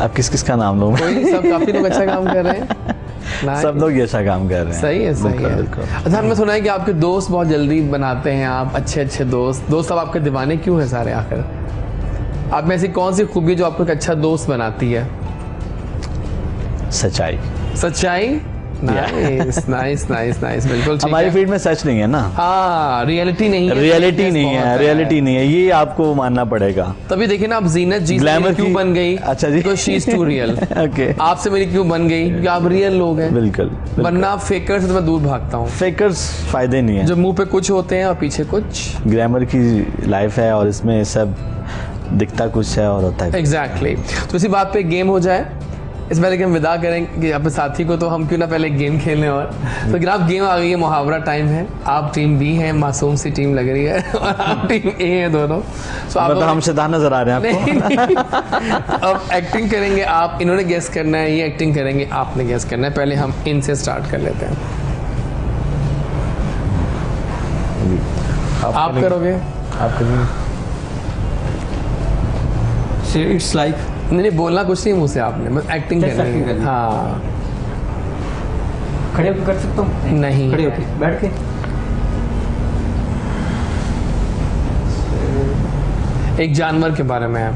आप किस किस का नाम लूँ? कोई सब, काफ़ी लोग अच्छा काम कर रहे हैं। सब लोग ये अच्छा काम कर रहे हैं। सही है, सही बिल्कुल, है। बिल्कुल। अच्छा, हमने सुना है कि आपके दोस्त बहुत जल्दी बनाते हैं, आप अच्छे अच्छे दोस्त अब आपके दीवाने क्यों हैं सारे आखिर? आप में ऐसी कौन सी खूबी जो आपको एक अच्छा दोस्त बनाती है? सच्चाई। सच्चाई। नाइस नाइस नाइस नाइस, बिल्कुल ठीक हमारी है। फील्ड में सच नहीं है ना। हाँ, रियलिटी नहीं है। रियलिटी नहीं है, रियलिटी नहीं है, ये आपको मानना पड़ेगा। तभी देखिए ना, आप जीनत जी ग्लैमर क्यों बन गई? अच्छा जी, तो she is too real. Okay, आपसे मेरी क्यों बन गई? क्योंकि आप रियल लोग हैं। बिल्कुल। वरना आप फेकर से तो मैं दूर भागता हूँ। फेकर्स फायदे नहीं है, जो मुंह पे कुछ होते हैं और पीछे कुछ। ग्लैमर की लाइफ है और इसमें सब दिखता कुछ है और होता है। एग्जैक्टली। तो इसी बात पे गेम हो जाए, इस पहले कि हम विदा करेंगे अपने साथी को, तो हम क्यों ना पहले गेम खेलें। और तो ग्राफ गेम आ गई है, मुहावरा टाइम है। आप टीम बी है, मासूम सी टीम लग रही है, और आप टीम ए है दोनों। सो आप हम शैतान नजर आ रहे हैं आपको। नहीं। अब एक्टिंग करेंगे आप, इन्होंने गेस करना है, ये एक्टिंग करेंगे, आपने गेस करना है। पहले हम इनसे स्टार्ट कर लेते हैं। आप करोगे? आप करेंगे। इट्स लाइक नहीं, बोलना कुछ नहीं मुंह से आपने, बस एक्टिंग करनी है। हाँ, खड़े होकर कर सकता हूँ? नहीं, खड़े होकर बैठ के। एक जानवर के बारे में है।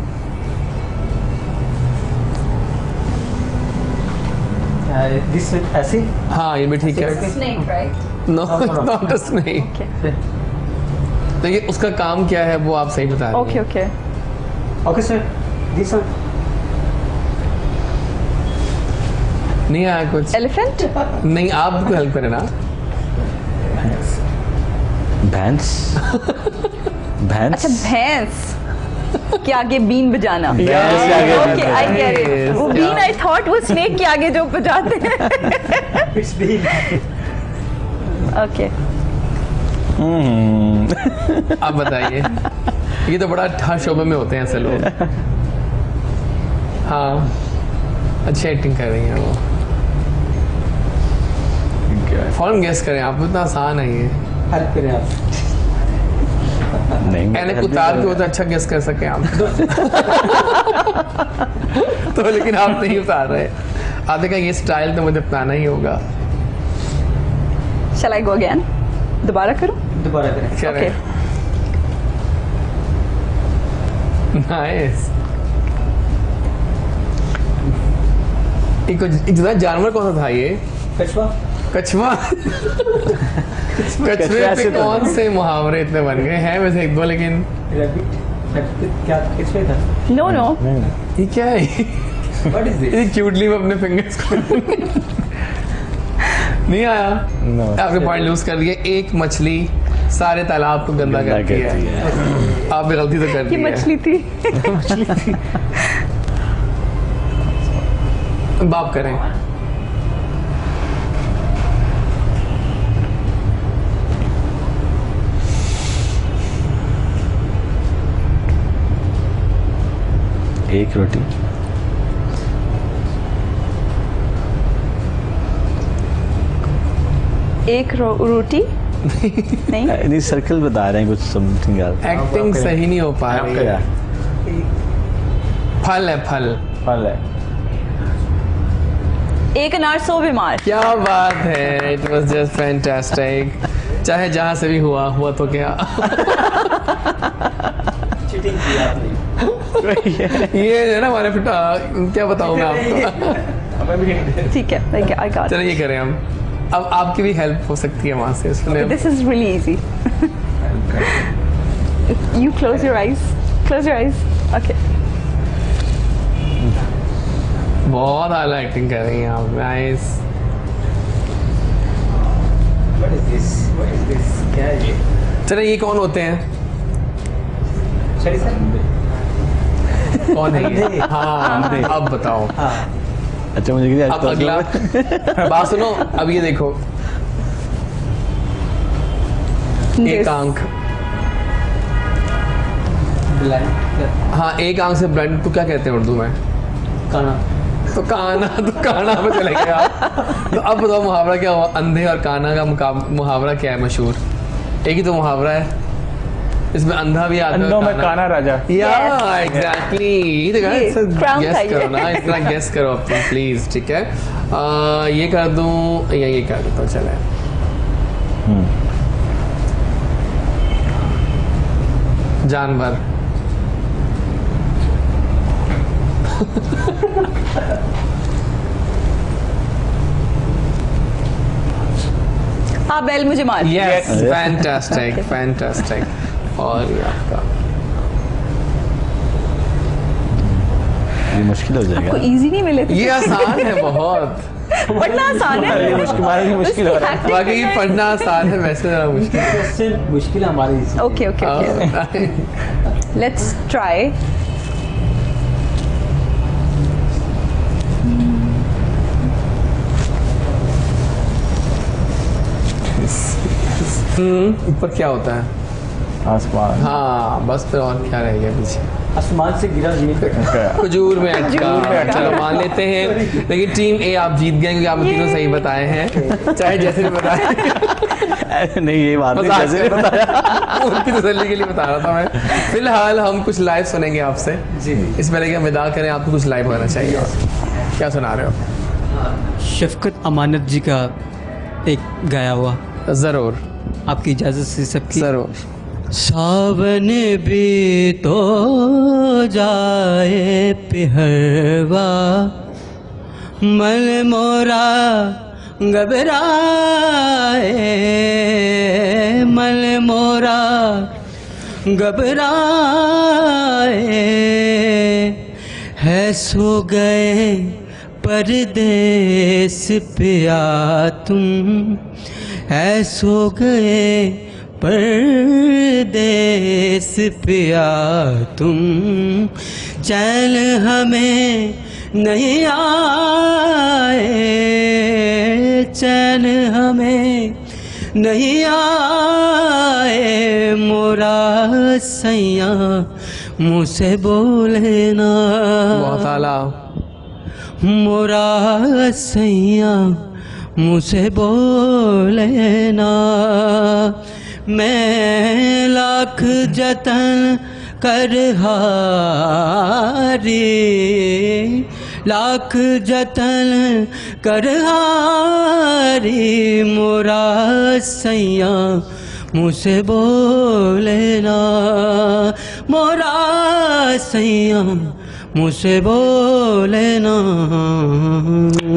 दिस ऐसे? हाँ, ये भी ठीक है। Snake, right? No, not a snake. देखिए, उसका काम क्या है वो आप सही बता रहे हैं। Okay. Okay sir, this sir. नहीं आया कुछ? Elephant? नहीं, आप भी हेल्प करें ना। भैंस। भैंस। अच्छा, भैंस के आगे बीन बजाना। भैंस के आगे बीन Okay, I get it. Yes, वो yeah. बीन I thought वो snake के आगे जो बजाते हैं। इट्स बीन। Okay. आप बताइए। ये तो बड़ा अच्छा शोबे में होते हैं ऐसे लोग। हाँ, अच्छी एक्टिंग कर रही हैं वो। फौरन गेस करें आप, इतना आसान है ये। हेल्प करें आप। नहीं, मैंने उतार के होता अच्छा गेस कर सके आप। तो लेकिन आप नहीं उतार रहे। आप देखा, ये स्टाइल तो मुझे अपनाना ही होगा। Shall I go again? दोबारा करूं? दोबारा करें। Okay nice. एक जानवर कौन सा था ये? कछुआ। कछुआ। कछुए पे कौन से मुहावरे इतने बन गए हैं? वैसे एक दो, लेकिन क्या कछुआ था? नो नो ये क्या है? What is this? ये क्यूटली में अपने फिंगर्स को नहीं आया। आपने पॉइंट लूज कर दिया। एक मछली सारे तालाब को गंदा करती है। आपने गलती तो कर दी ये है। मछली थी। बाप करें। एक रोटी। एक रोटी नहीं नहीं, सर्कल बता रहे हैं कुछ, समथिंग यार। एक्टिंग सही नहीं हो पा रही है। फल है, फल। फल है। एक अनार 100 बीमार। क्या बात है, इट वाज जस्ट फैंटास्टिक। चाहे जहां से भी हुआ तो क्या। चीटिंग की आपने। ये है ना हमारे क्या बताऊं मैं आपको। ठीक है, आई गॉट चलो ये करें हम। अब आपकी भी हेल्प हो सकती है वहां से इसमें। This is really easy. You close your eyes, okay. बहुत आला एक्टिंग कर रही हैं आप। नाइस। What is this? क्या है ये? चलो ये कौन होते हैं? सही सर। कौन है ये? हाँ, अब बताओ। अच्छा, मुझे किसी अब अगला बात सुनो। अब ये देखो, एक आंख। हाँ, एक आंख से ब्लाइंड को क्या कहते हैं उर्दू में? काना। तो काना पे चले गए आप। तो अब बताओ मुहावरा क्या हुआ? अंधे और काना का मुहावरा क्या है मशहूर? एक ही तो मुहावरा है, इसमें अंधा भी आता है। अंधों में काना राजा। या एग्जैक्टली। गेस करो ना, इतना गेस करो अब तुम प्लीज। ठीक है, ये कर दूं या ये कर दूं? तो चले। जानवर। हाँ, बैल मुझे मार। Yes, fantastic. और ये आपका ये मुश्किल हो जाएगा। आपको इजी नहीं मिले थे? ये आसान है बहुत। पढ़ना आसान है। मुश्किल हो रहा है। बाकी ये पढ़ना आसान है, वैसे जरा मुश्किल है। क्वेश्चन मुश्किल है हमारे लिए। Okay let's try. ऊपर क्या होता है? आसमान। हाँ, बस फिर और क्या रह गया पीछे? आसमान से गिरा ज़मीन पे। खजूर में। अच्छा, चलो मान लेते हैं। लेकिन टीम ए आप जीत गए क्योंकि आपने तीनों सही बताए हैं, चाहे जैसे भी बताए। नहीं, ये बात नहीं, जैसे भी बताया। उनकी तसल्ली के लिए बता रहा था मैं। फिलहाल हम कुछ लाइव सुनेंगे आपसे। जी। इस पहले कि हम विदा करें, आपको कुछ लाइव होना चाहिए। और क्या सुना रहे हो? शफकत अमानत जी का एक गाया हुआ। जरूर, आपकी इजाज़त से सबकी। जरूर। सावन भी तो जाए पिहरवा, मन मोरा घबराए, मन मोरा घबराए, है सो गए परदेस पिया तुम, है सो गए परदेस पिया तुम, चैन हमें नहीं आए, चैन हमें नहीं आए, मोरा सैया मुँह से बोले ना, बहुत आला। मोरा सैया मुँह से बोले ना, मैं लाख जतन कर हारी, लाख जतन कर हारी मोरा सैया मुझसे बोले ना मोरा सैया मुझसे बोले ना।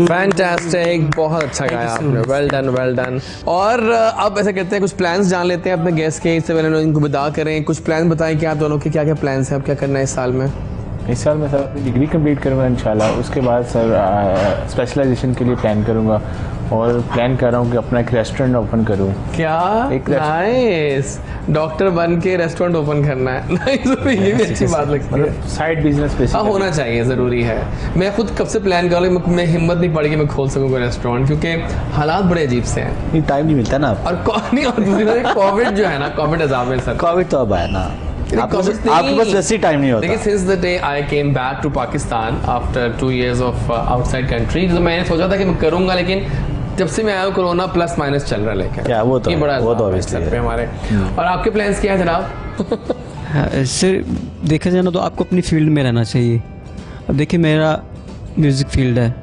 फैंटास्टिक, बहुत अच्छा गाया आपने, वेल डन वेल डन। और अब ऐसा कहते हैं कुछ प्लान्स जान लेते हैं अपने गेस्ट के, इससे पहले इनको विदा करें। कुछ प्लान बताएं कि आप दोनों के क्या क्या प्लान्स हैं, अब क्या करना है इस साल में? इस साल मैं सर अपनी डिग्री कंप्लीट करूँगा इंशाल्लाह, उसके बाद सर स्पेशलाइजेशन के लिए प्लान करूँगा और प्लान कर रहा हूँ कि अपना एक रेस्टोरेंट ओपन करूँ। क्या नाइस, डॉक्टर बन के रेस्टोरेंट ओपन करना है। नाइस, ये भी अच्छी बात लगती है, साइड बिजनेस पे होना चाहिए, ज़रूरी है। मैं खुद कब से प्लान कर रहा हूँ, मैं हिम्मत नहीं पड़ी कि मैं खोल सकूँ रेस्टोरेंट, क्योंकि हालात बड़े अजीब से हैं, टाइम नहीं मिलता ना। और कोविड जो है ना, कोविड अजाब है सर, कोविड तो अब आया ना, आपके पास वैसे टाइम नहीं होता। देखिए since the day I came back to Pakistan after 2 years of outside country, तो मैंने सोचा था कि मैं करूँगा, लेकिन जब से मैं आया हूँ कोरोना प्लस माइनस चल रहा, लेकिन क्या वो तो बड़ा वो तो ऑब्वियसली है हमारे। और आपके प्लान्स क्या है जनाब? सर देखा जाए ना तो आपको अपनी फील्ड में रहना चाहिए। अब देखिए मेरा म्यूज़िक फील्ड है,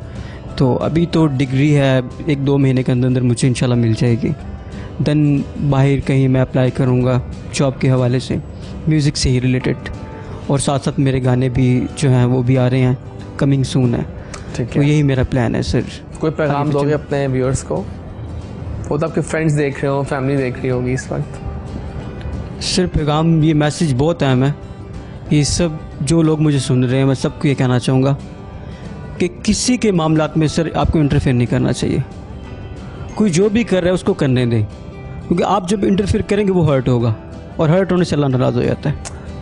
तो अभी तो डिग्री है, 1-2 महीने के अंदर अंदर मुझे इंशाल्लाह मिल जाएगी। देन बाहर कहीं मैं अप्लाई करूँगा जॉब के हवाले से, म्यूज़िक से ही रिलेटेड, और साथ साथ मेरे गाने भी जो हैं वो भी आ रहे हैं, कमिंग सून है। ठीक तो है, यही मेरा प्लान है सर। कोई पैगाम दोगे अपने व्यूअर्स को? वो तो आपके फ्रेंड्स देख रहे हो, फैमिली देख रही होगी इस वक्त। सर पैगाम, ये मैसेज बहुत अहम है। ये सब जो लोग मुझे सुन रहे हैं, मैं सबको ये कहना चाहूँगा कि किसी के मामलात में सर आपको इंटरफेयर नहीं करना चाहिए। कोई जो भी कर रहा है उसको करने दें, क्योंकि आप जब इंटरफेयर करेंगे वो हर्ट होगा, और हर्ट होने से अल्लाह नाराज़ हो जाता है।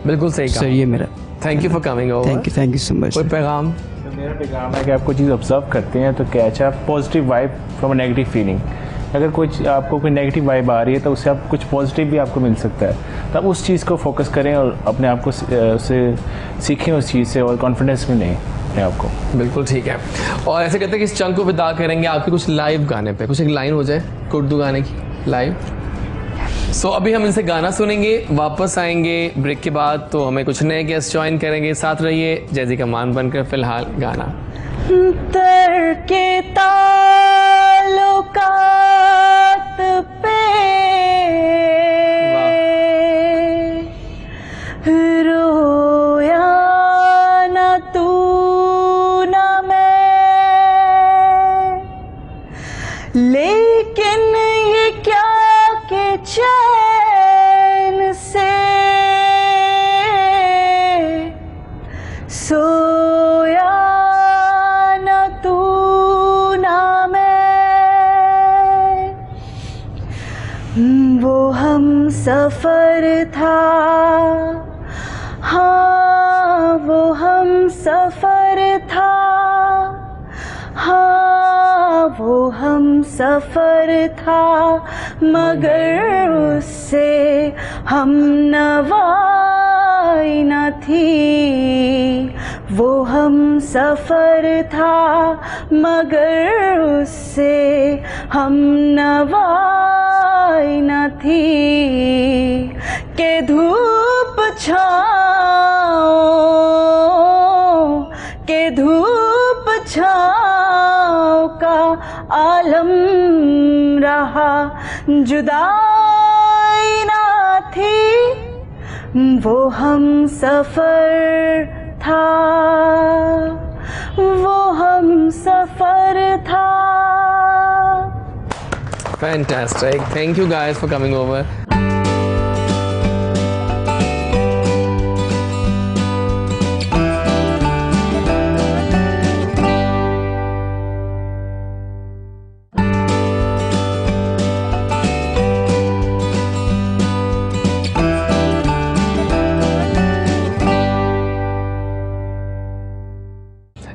बिल्कुल सही कहा सर, ये मेरा thank you for coming over. Thank you so much. कोई पैगाम? मेरा पैगाम है कि आप कोई चीज़ ऑब्जर्व करते हैं तो catch a positive vibe from a negative feeling. अगर आपको कोई नेगेटिव वाइब आ रही है तो उससे आप कुछ पॉजिटिव भी आपको मिल सकता है, तो आप उस चीज़ को फोकस करें और अपने आप को उससे सीखें उस चीज़ से, और कॉन्फिडेंस मिले अपने आप को। बिल्कुल ठीक है। और ऐसे कहते हैं कि इस चंक को विदा करेंगे आपके कुछ लाइव गाने पे, कुछ एक लाइन हो जाए उर्दू गाने की लाइव। सो अभी हम इनसे गाना सुनेंगे, वापस आएंगे ब्रेक के बाद, तो हमें कुछ नए गेस्ट ज्वाइन करेंगे। साथ रहिए जैजी का मान बनकर। फिलहाल गाना के ताल्लुकात पे रोया न तू न मैं, लेकिन ये क्या के चैन से सोया न तू न मैं। वो हम सफर था, हाँ वो हम सफर था, हाँ वो हम सफर था, मगर उससे हम नवाई न थी। वो हम सफर था, मगर उससे हम नवाई न थी। के धूप छाँव, के धूप छाँव का आलम रहा, जुदाई ना थी। वो हम सफर था, वो हम सफर था। Fantastic, thank you guys for coming over.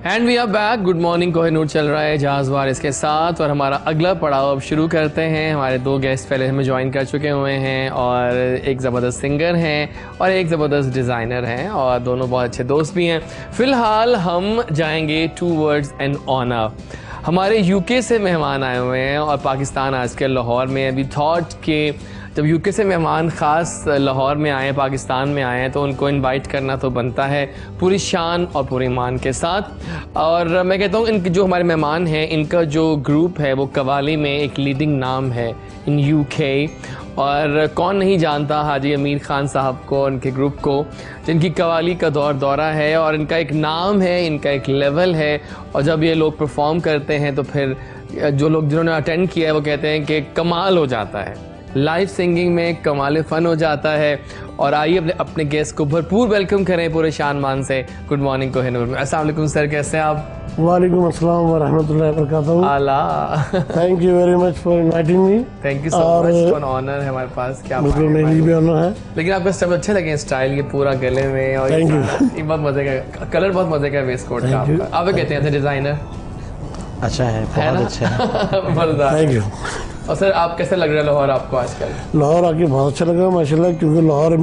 And we are back. Good morning Kohinoor चल रहा है जहाज़ वारिस के साथ, और हमारा अगला पड़ाव अब शुरू करते हैं। हमारे 2 गेस्ट पहले हमें ज्वाइन कर चुके हुए हैं, और एक ज़बरदस्त सिंगर हैं और एक ज़बरदस्त डिज़ाइनर हैं, और दोनों बहुत अच्छे दोस्त भी हैं। फ़िलहाल हम जाएंगे टूवर्ड्स एन ऑनर। हमारे यूके से मेहमान आए हुए हैं और पाकिस्तान आजकल लाहौर में। वी थॉट के जब यूके से मेहमान ख़ास लाहौर में आए, पाकिस्तान में आए हैं, तो उनको इनवाइट करना तो बनता है पूरी शान और पूरी ईमान के साथ। और मैं कहता हूँ इनके जो हमारे मेहमान हैं, इनका जो ग्रुप है वो कवाली में एक लीडिंग नाम है इन यूके। और कौन नहीं जानता हाजी अमीर ख़ान साहब को, उनके ग्रुप को, जिनकी कवाली का दौरा है और इनका एक नाम है, इनका एक लेवल है। और जब ये लोग परफॉर्म करते हैं तो फिर जो लोग जिन्होंने अटेंड किया है वो कहते हैं कि कमाल हो जाता है, लाइव सिंगिंग में कमाल फ़न हो जाता है। और आइए अपने गेस्ट को भरपूर वेलकम करें पूरे शान मान से। गुड मॉर्निंग कोहिनूर में। अस्सलाम वालेकुम सर, कैसे हैं आप? वालेकुम अस्सलाम व रहमतुल्लाहि व बरकातहू। आला thank you very much for inviting me. Thank you so much, for honour है हमारे पास। क्या बिल्कुल, मेरी भी ऑनर है। लेकिन आपका स्टेप अच्छे लगे, स्टाइल ये पूरा गले में, और Thank you. ये बहुत मजे का कलर, बहुत मजे का वेस्ट कोट का आपका। आप कहते हैं डिजाइनर अच्छा है, बहुत अच्छा है। मजेदार। Thank you. और सर आप कैसे लग रहा है लाहौर आपको आजकल? लाहौर आके बहुत अच्छा लगा माशाल्लाह, क्योंकि लाहौर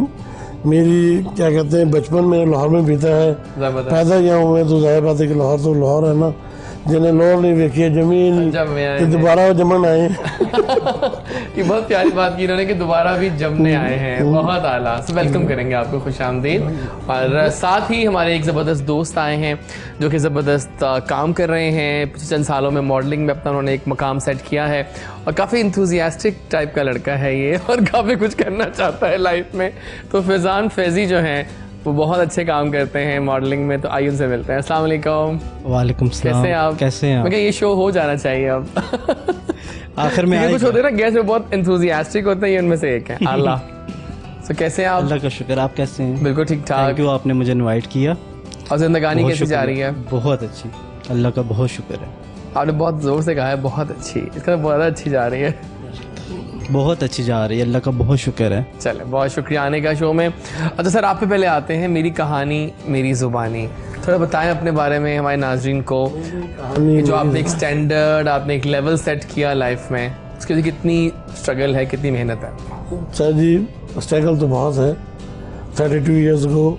मेरी क्या कहते हैं बचपन में लाहौर में बीता है। जबरदस्त। पैदा यहाँ हुए तो जाहिर बात है कि लाहौर तो लाहौर है ना, जिन्हें लाहौर नहीं देखी है जमीन जब में आए कि दोबारा वो जमन आए। ये बहुत प्यारी बात की इन्होंने कि दोबारा भी जमने आए हैं। बहुत आला। सो वेलकम करेंगे आपको, खुशामदीद। और साथ ही हमारे एक ज़बरदस्त दोस्त आए हैं जो कि ज़बरदस्त काम कर रहे हैं। पिछले चंद सालों में मॉडलिंग में अपना उन्होंने एक मकाम सेट किया है और काफ़ी इंथुजियास्टिक टाइप का लड़का है ये, और काफ़ी कुछ करना चाहता है लाइफ में। तो फैज़ान फैज़ी जो हैं वो बहुत अच्छे काम करते हैं मॉडलिंग में, तो आइए उनसे मिलते हैं। अस्सलाम वालेकुम। वालेकुम सलाम। कैसे हैं आप? कैसे हैं आप? मैं ये शो हो जाना चाहिए अब। आखिर में कुछ होते हैं ना गेस्ट में बहुत एंथुसियास्टिक होते हैं, ये उनमें से एक है। अल्लाह। सो कैसे हैं आप? अल्लाह का शुक्र, आप कैसे हैं? बिल्कुल ठीक ठाक। थैंक यू, आपने मुझे इनवाइट किया। और जिंदगानी बहुत कैसी जा रही है? बहुत अच्छी, अल्लाह का बहुत शुक्र है। आपने बहुत जोर से कहा है बहुत अच्छी, इसका बहुत अच्छी जा रही है। बहुत अच्छी जा रही है, अल्लाह का बहुत शुक्र है। चले, बहुत शुक्रिया आने का शो में। अच्छा सर, आप पे पहले आते हैं मेरी कहानी मेरी ज़ुबानी। थोड़ा बताएं अपने बारे में हमारे नाजरीन को, कि जो आपने एक स्टैंडर्ड, आपने एक लेवल सेट किया लाइफ में, उसके लिए कितनी स्ट्रगल है, कितनी मेहनत है? सर जी, स्ट्रगल तो बहुत है। 32 ईयर्स को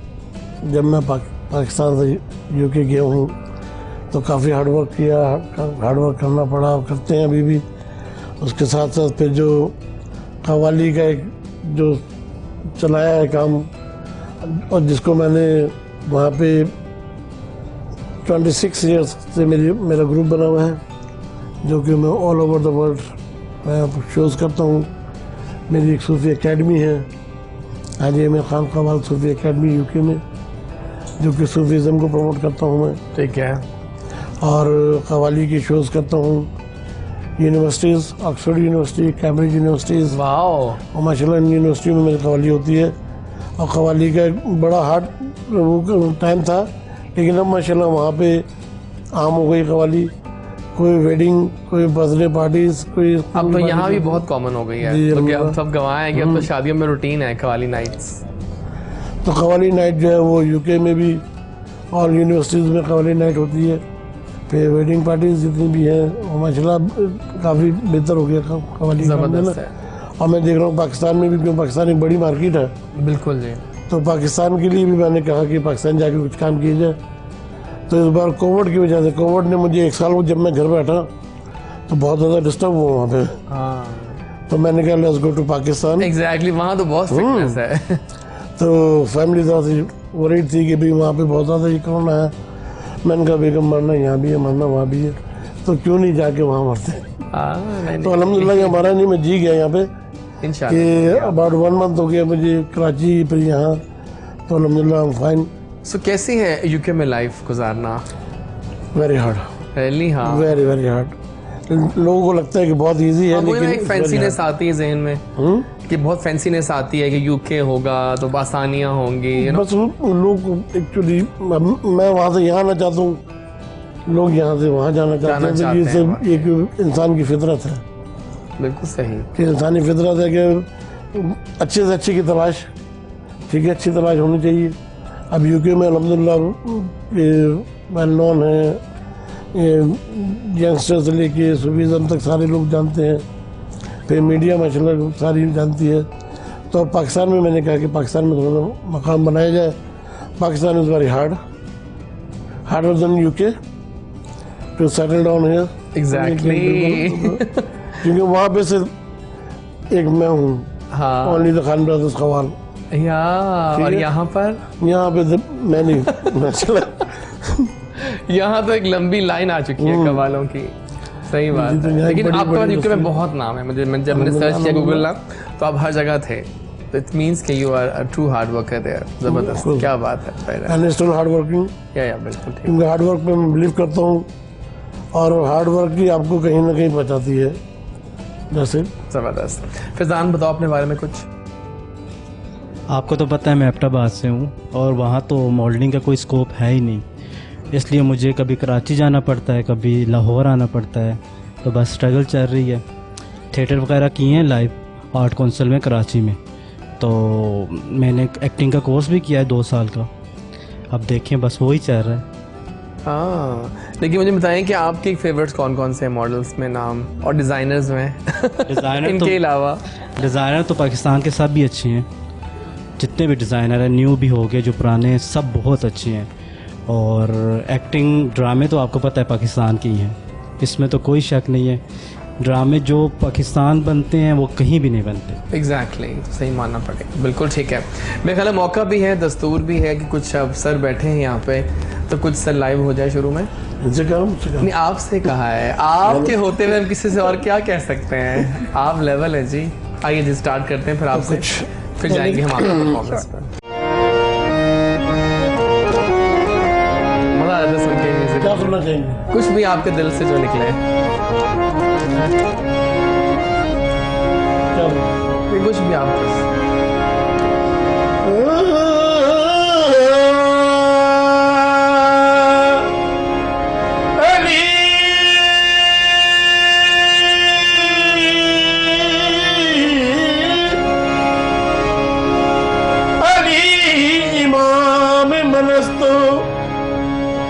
जब मैं पाकिस्तान से यूके गया हूँ तो काफ़ी हार्डवर्क किया, हार्डवर्क करना पड़ा, करते हैं अभी भी। उसके साथ साथ फिर जो कव्वाली का एक जो चलाया है काम, और जिसको मैंने वहाँ पे 26 ईयर्स से मेरा ग्रुप बना हुआ है, जो कि मैं ऑल ओवर द वर्ल्ड मैं शोज़ करता हूँ। मेरी एक सूफी एकेडमी है, हाजी अमीर ख़ान कव्वाल सूफी एकेडमी यूके में, जो कि सूफीज़म को प्रमोट करता हूँ मैं। ठीक है। और कव्वाली की शोज़ करता हूँ universities, Oxford university, Cambridge universities, wow. और माशाल्लाह इन यूनिवर्सिटी में मेरी कव्वाली होती है। और कव्वाली का एक बड़ा हार्ड टाइम था, लेकिन अब माशाल्लाह वहाँ पे आम हो गई कव्वाली। कोई वेडिंग, कोई बर्थडे पार्टीज, कोई अब तो यहाँ भी बहुत कॉमन हो गई है, जी, क्योंकि अल्लाह। अब सब गवाह हैं कि अब तो शादियों में रूटीन है कवाली नाइट्स। तो कव्वाली नाइट जो है वो यूके में भी और यूनिवर्सिटीज़ में कव्वाली नाइट होती है। फिर वेडिंग पार्टीज जितनी भी हैं वो माशाल्लाह काफ़ी बेहतर हो गया कव्वाली का काम जबरदस्त है। है। और मैं देख रहा हूँ पाकिस्तान में भी, क्योंकि पाकिस्तान एक बड़ी मार्केट है, बिल्कुल जी। तो पाकिस्तान के लिए भी मैंने कहा कि पाकिस्तान जाके कुछ काम किया जाए। तो इस बार कोविड की वजह से, कोविड ने मुझे एक साल जब मैं घर बैठा तो बहुत ज़्यादा डिस्टर्ब हुआ वहाँ पे। हाँ तो मैंने कहा let's go to Pakistan. Exactly, वहाँ तो बहुत फिटनेस है। तो फैमिली थोड़ा सी वरीड थी कि भाई वहाँ पे बहुत ज़्यादा ये कोरोना है। मैंने कहा बेगम मरना यहाँ भी है, मरना वहाँ भी है, तो क्यों नहीं जाके वहाँ मरते। तो अल्हम्दुलिल्लाह हमारा नहीं, मैं जी गया यहाँ पे कि इंशाल्लाह। अबाउट 1 मंथ हो गया मुझे कराची, फिर यहाँ, तो अल्हम्दुलिल्लाह हम फाइन। सो कैसी है यूके में लाइफ गुजारना? Very hard, really? हाँ। Very very hard. लोगों को लगता है कि बहुत इजी है, लेकिन लेकिन एक फैंसीनेस आती है जहन में कि बहुत फैंसीनेस आती है कि यूके होगा तो आसानियाँ होंगी, यू नो। बस लोग एक्चुअली, मैं वहाँ से यहाँ आना चाहता हूँ, लोग यहाँ से वहाँ जाना चाहते हैं। तो ये सब एक इंसान की फितरत है, बिल्कुल सही। कि इंसानी फितरत है कि अच्छे से अच्छे की तलाश, ठीक है, अच्छी तलाश होनी चाहिए। अब यूके में अल्हम्दुलिल्लाह वेल नोन है, यंगस्टर से लेके सूफीज़म तक सारे लोग जानते हैं। फिर मीडिया माशाल्लाह सारी जानती है। तो पाकिस्तान में मैंने कहा कि पाकिस्तान में थोड़ा मकाम बनाया जाए। Pakistan is very harder than UK to settle down here. Exactly. क्योंकि वहाँ पे सिर्फ एक मैं हूँ, हाँ। ओनली द खान ब्रदर्स कवाल। या और यहाँ पर पे मैं नहीं मैं चला यहाँ तो एक लंबी लाइन आ चुकी है कवालों की। सही बात है। लेकिन आपके पास यूके में बहुत नाम है। मुझे जब मैंने सर्च किया गूगल ना तो आप हर जगह थे। तो इट मीन्स कि you are a true hard worker there. जबरदस्त, क्या बात है। And still hard working. Yeah बिल्कुल ठीक। क्योंकि हार्ड वर्क पे मैं बिलीव करता हूँ और हार्ड वर्क ही आपको कहीं ना कहीं बचाती है। जैसे जबरदस्त। फैजान बताओ अपने बारे में कुछ। आपको तो पता है मैं एबटाबाद से हूँ और वहाँ तो मॉडलिंग का कोई स्कोप है ही नहीं, इसलिए मुझे कभी कराची जाना पड़ता है, कभी लाहौर आना पड़ता है। तो बस स्ट्रगल चल रही है। थिएटर वगैरह किए हैं लाइव आर्ट काउंसिल में कराची में, तो मैंने एक्टिंग का कोर्स भी किया है 2 साल का। अब देखें बस वही चल रहा है। हाँ, लेकिन मुझे बताएं कि आपके फेवरेट्स कौन कौन से मॉडल्स में नाम और डिज़ाइनर्स में डिज़ाइनर इनके अलावा? डिज़ाइनर तो पाकिस्तान के सब भी अच्छे हैं, जितने भी डिज़ाइनर हैं, न्यू भी हो गए जो पुराने हैं, सब बहुत अच्छे हैं। और एक्टिंग ड्रामे तो आपको पता है पाकिस्तान की हैं, इसमें तो कोई शक नहीं है। ड्रामे जो पाकिस्तान बनते हैं वो कहीं भी नहीं बनते। एग्जैक्टली तो सही मानना पड़ेगा। बिल्कुल ठीक है। मेरे ख्याल मौका भी है, दस्तूर भी है कि कुछ सर बैठे हैं यहाँ पे, तो कुछ सर लाइव हो जाए शुरू में। नहीं, आपसे कहा है, आपके होते हुए हम किसी से और क्या कह सकते हैं। आप लेवल है जी। आइए जी स्टार्ट करते हैं फिर आपसे, फिर जाएंगे हम आपके परफॉर्मेंस पर। मजा आता है सुन के म्यूजिक। क्या सुनना चाहेंगे? कुछ भी आपके दिल से जो निकले। कुछ भी आप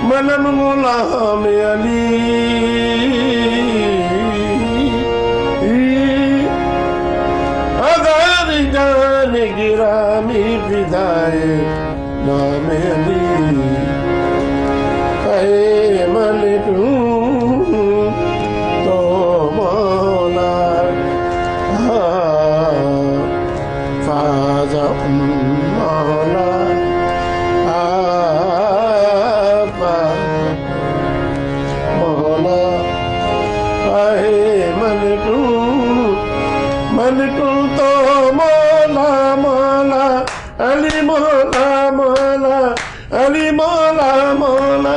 मनन गुलाम अली अगर जान गिरामी फिदाए नाम अली कहे मलिक तो मौला फाजा मौला मलिकू तो मौला मौला अली मौला मौला अली मौला मौला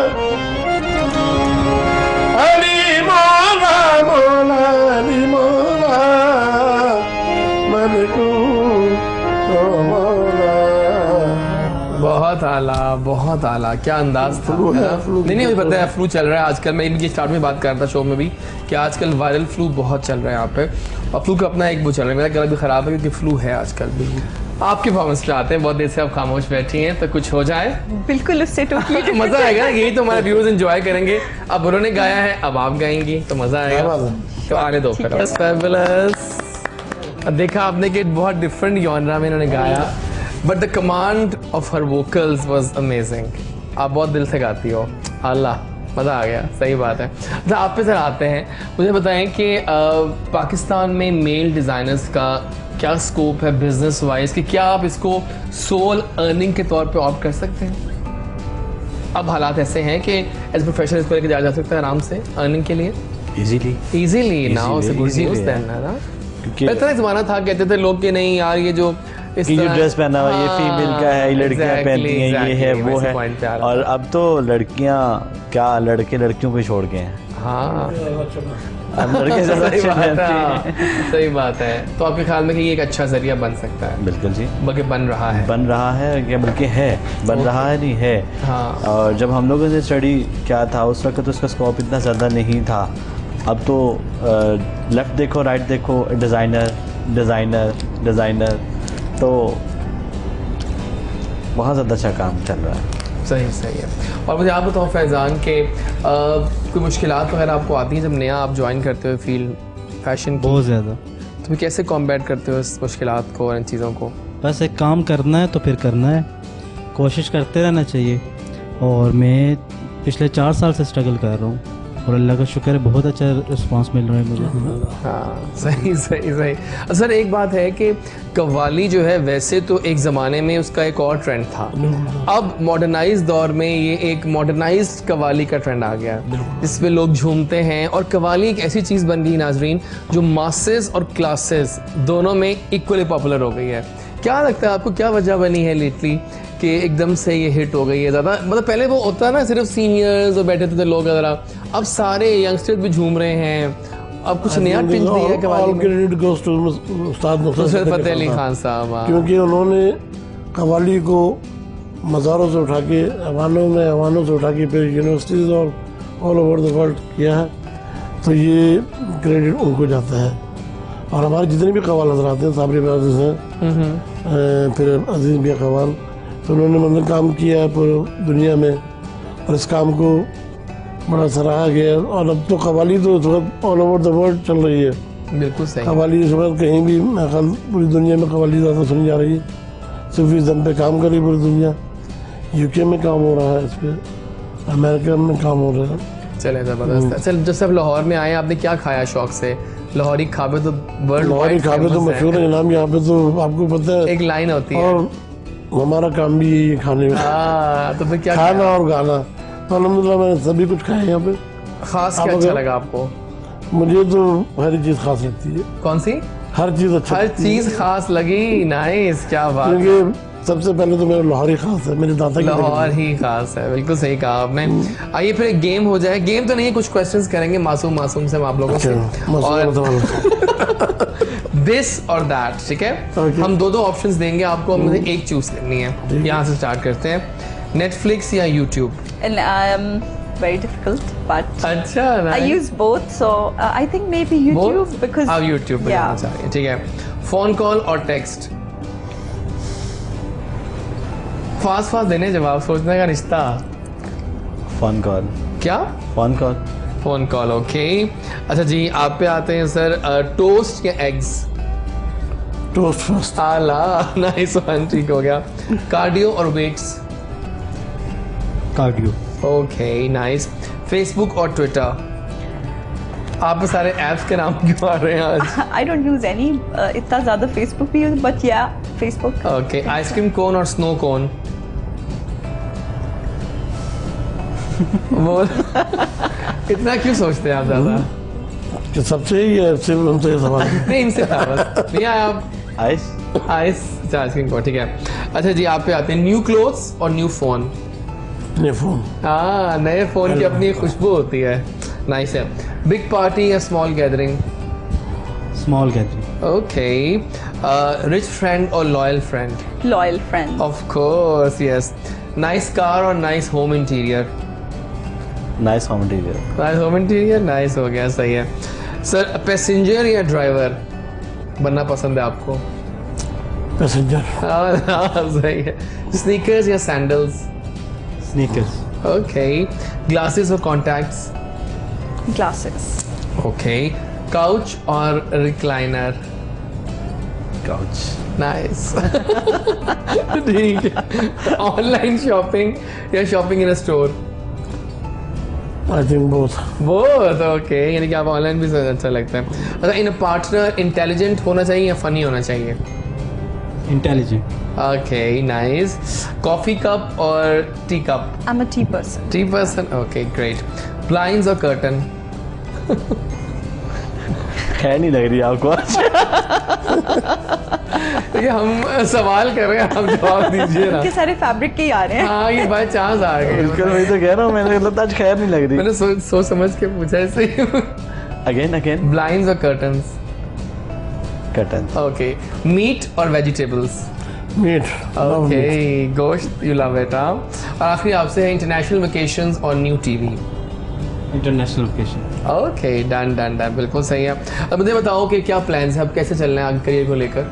अली मौला मौला अली मौला मलिकू तो मौला। बहुत आला, बहुत आला, क्या अंदाज था। नहीं मुझे पता है फ्लू चल रहा है आजकल। मैं इनकी स्टार्ट में बात कर रहा था शो में भी कि आजकल वायरल फ्लू बहुत चल रहा है यहाँ पे, और फ्लू का अपना एक वो चल रहा है। मेरा गला भी खराब है क्योंकि फ्लू है आजकल भी। आपके परफॉर्मेंस पे आते हैं। बहुत देर से आप खामोश बैठी हैं, तो कुछ हो जाए। बिल्कुल, उससे तो मजा आएगा। यही तो हमारे व्यूअर्स एंजॉय करेंगे। अब उन्होंने गाया है, अब आप गाएंगी तो मजा आएगा। तो आने दो फिर। फैबुलस। देखा आपने कि बहुत डिफरेंट जॉनरा में इन्होंने गाया, but the command of her vocals was amazing. आप बहुत दिल से गाती हो। अल्लाह, मज़ा आ गया। सही बात है। अच्छा, आप पे सर आते हैं। मुझे बताएं कि पाकिस्तान में मेल डिज़ाइनर्स का क्या स्कोप है बिजनेस वाइज, कि क्या आप इसको सोल अर्निंग के तौर पे ऑप्ट कर सकते हैं? अब हालात ऐसे हैं कि एज प्रोफेशनल इसको लेके जाया जा सकता है आराम से अर्निंग के लिए इजीली नाउ से गुड न्यूज़ देन ना। क्योंकि इतना ज़माना था कहते थे लोग कि नहीं यार ये जो इस ड्रेस पहना हुआ ये फीमेल का है, ये लड़कियां पहनती हैं, ये है वो है। और अब तो लड़कियां क्या लड़के लड़कियों को छोड़ के हैं। हाँ, अब लड़के सही बात है। तो आपके ख्याल में कि ये एक अच्छा जरिया बन सकता है? बिल्कुल जी, बल्कि बन रहा है या बल्कि है, बन रहा है, नहीं है। हाँ। और जब हम लोगों ने स्टडी किया था उस वक्त तो उसका स्कोप इतना ज़्यादा नहीं था। अब तो लेफ़्ट देखो राइट देखो, डिज़ाइनर डिज़ाइनर डिज़ाइनर, तो बहुत ज़्यादा अच्छा काम चल रहा है। सही है। और मुझे आप बताओ फैज़ान के कोई मुश्किलात वगैरह आपको आती हैं जब नया आप ज्वाइन करते हो फील्ड फैशन की? बहुत ज़्यादा। तो फिर कैसे कॉम्बैट करते हो इस मुश्किलात को और इन चीज़ों को? बस एक काम करना है तो फिर करना है, कोशिश करते रहना चाहिए। और मैं पिछले 4 साल से स्ट्रगल कर रहा हूँ और अल्लाह का शुक्र है बहुत अच्छा रिस्पांस मिल रहा है मुझे। हाँ सही सही सही। सर एक बात है कि कव्वाली जो है वैसे तो एक ज़माने में उसका एक और ट्रेंड था, अब मॉडर्नाइज दौर में ये एक मॉडर्नाइज कव्वाली का ट्रेंड आ गया जिसमें लोग झूमते हैं, और कव्वाली एक ऐसी चीज़ बन गई नाजरीन जो मासेस और क्लासेस दोनों में इक्वली पॉपुलर हो गई है। क्या लगता है आपको, क्या वजह बनी है लेटली कि एकदम से ये हिट हो गई है ज़्यादा? मतलब पहले वो होता है ना सिर्फ सीनियर्स और बैठे थे लोग ज़रा, अब सारे यंगस्टर्स भी झूम रहे हैं, अब कुछ नया टिंच दिया है कव्वाली में। उस्ताद नुसरत फतेह अली खान साहब, क्योंकि उन्होंने कव्वाली को मज़ारों से उठा के अवानों से उठा के फिर यूनिवर्सिटीज़ और ऑल ओवर द वर्ल्ड किया है, तो ये क्रेडिट उनको जाता है। और हमारे जितने भी कव्वाल नजर आते हैं, साबरी ब्रदर्स हैं, फिर अजीज़ मियां कव्वाल, तो उन्होंने मतलब काम किया है पूरी दुनिया में, और इस काम को बड़ा सराहा गया। और अब तो कव्वाली तो इस वक्त ऑल ओवर द वर्ल्ड चल रही है। बिल्कुल सही। कव्वाली इस वक्त कहीं भी मेरे ख्याल पूरी दुनिया में कव्वाली ज़्यादा सुनी जा रही है। सूफीज़्म पे काम कर रही पूरी दुनिया, यूके में काम हो रहा है, इस पर अमेरिका में काम हो रहा है। चले ज़बरदस्त। चल जब सब लाहौर में आए आपने क्या खाया शौक से? लाहौरी खाबे तो वर्ल्ड लाहौरी खाबे तो मशहूर है जनाब, यहाँ पे तो आपको पता है एक लाइन होती है, और हमारा काम भी यही है खाने में। तो फिर क्या खाना और गाना, तो अल्हम्दुलिल्लाह मैंने सभी कुछ खाया यहाँ पे। खास क्या अच्छा लगा आपको? मुझे तो हर चीज़ खास लगती है। कौन सी? हर चीज़ अच्छा, हर चीज़ खास लगी। नाइस, क्या बात। क्योंकि सबसे पहले तो मेरा लाहौरी खास है, मेरे दादा की लाहौर ही खास है। बिल्कुल सही कहा आपने। आइए फिर एक गेम हो जाए। गेम तो नहीं है, कुछ क्वेश्चंस करेंगे मासूम से हम आप लोगों से, और दिस और दैट, ठीक है? हम दो ऑप्शंस देंगे आपको, हमें एक चूज करनी है। यहाँ से स्टार्ट करते हैं, नेटफ्लिक्स या यूट्यूब? Very difficult, but अच्छा, I use both, so I think maybe YouTube, because आप यूट्यूब पे जाना चाह रही हैं, ठीक है? फोन कॉल और टेक्स्ट? फास्ट देने जवाब, सोचने का रिश्ता। Phone call. क्या? Phone call. Phone call, okay. अच्छा जी, आप पे आते हैं सर, टोस्ट या एग्स? Toast first. आला, नाइस वन, ठीक हो गया। कार्डियो और weights? Cardio. Okay, nice. Facebook और ट्विटर? आप पे सारे ऐप्स के नाम क्यों आ रहे हैं आज? I don't use any, इतना ज़्यादा Facebook भी use, but yeah, Facebook. Okay, ice cream cone और स्नो कोन? वो इतना क्यों सोचते हैं आप ज़्यादा? कि सबसे ही है, सिर्फ हमसे ये सवाल नहीं, इनसे था बस। नहीं आया आप? आइस। आइसक्रीम कोन, ठीक है। अच्छा जी, आप पे आते हैं, न्यू क्लोथ्स और न्यू फोन? नए फोन। हाँ, नए फोन की अपनी खुशबू होती है। नाइस है। बिग पार्टी या small gathering? Small gathering. Okay. Rich friend और loyal friend? Loyal friend. Of course, yes. Nice car और nice home interior? Nice home interior. Nice home interior, nice हो गया, सही है। सर, पैसेंजर या driver बनना पसंद है आपको? पैसेंजर। हाँ, सही है। स्नीकर्स या सैंडल्स? स्नीकर्स। ओके। ग्लासेस और कॉन्टैक्ट्स? Glasses. ओके। काउच और रिक्लाइनर? काउच। नाइस। ठीक है। ऑनलाइन शॉपिंग या shopping in a store? I think both. बहुत ओके, यानी कि आप ऑनलाइन भी अच्छा लगता है। अच्छा, इन अ पार्टनर इंटेलिजेंट होना चाहिए या फनी होना चाहिए? Intelligent. Okay, nice. Coffee cup और tea cup? I'm a tea person. Tea person, okay, great. Blinds और कर्टन? खैर नहीं लग रही आपको आज? देखिए, हम सवाल कर रहे हैं, आप जवाब दीजिए ना। इनके सारे फैब्रिक के ही आ रहे हैं। हाँ, ये बाय चांस आ गए। बिल्कुल, वही तो कह रहा हूँ, मैंने मतलब आज खैर नहीं लग रही। मैंने सोच समझ के पूछा ऐसे ही। अगेन। ब्लाइंड्स और कर्टन्स? कर्टन। ओके। मीट और वेजिटेबल्स? मीट। ओके, गोश्त, यू लव इट। और आखिरी आपसे है, इंटरनेशनल वेकेशंस और new TV? International location. Okay, done done done, बिल्कुल सही है। अब मुझे बताओ कि क्या प्लान्स हैं, अब कैसे चल रहे हैं आगे करियर को लेकर?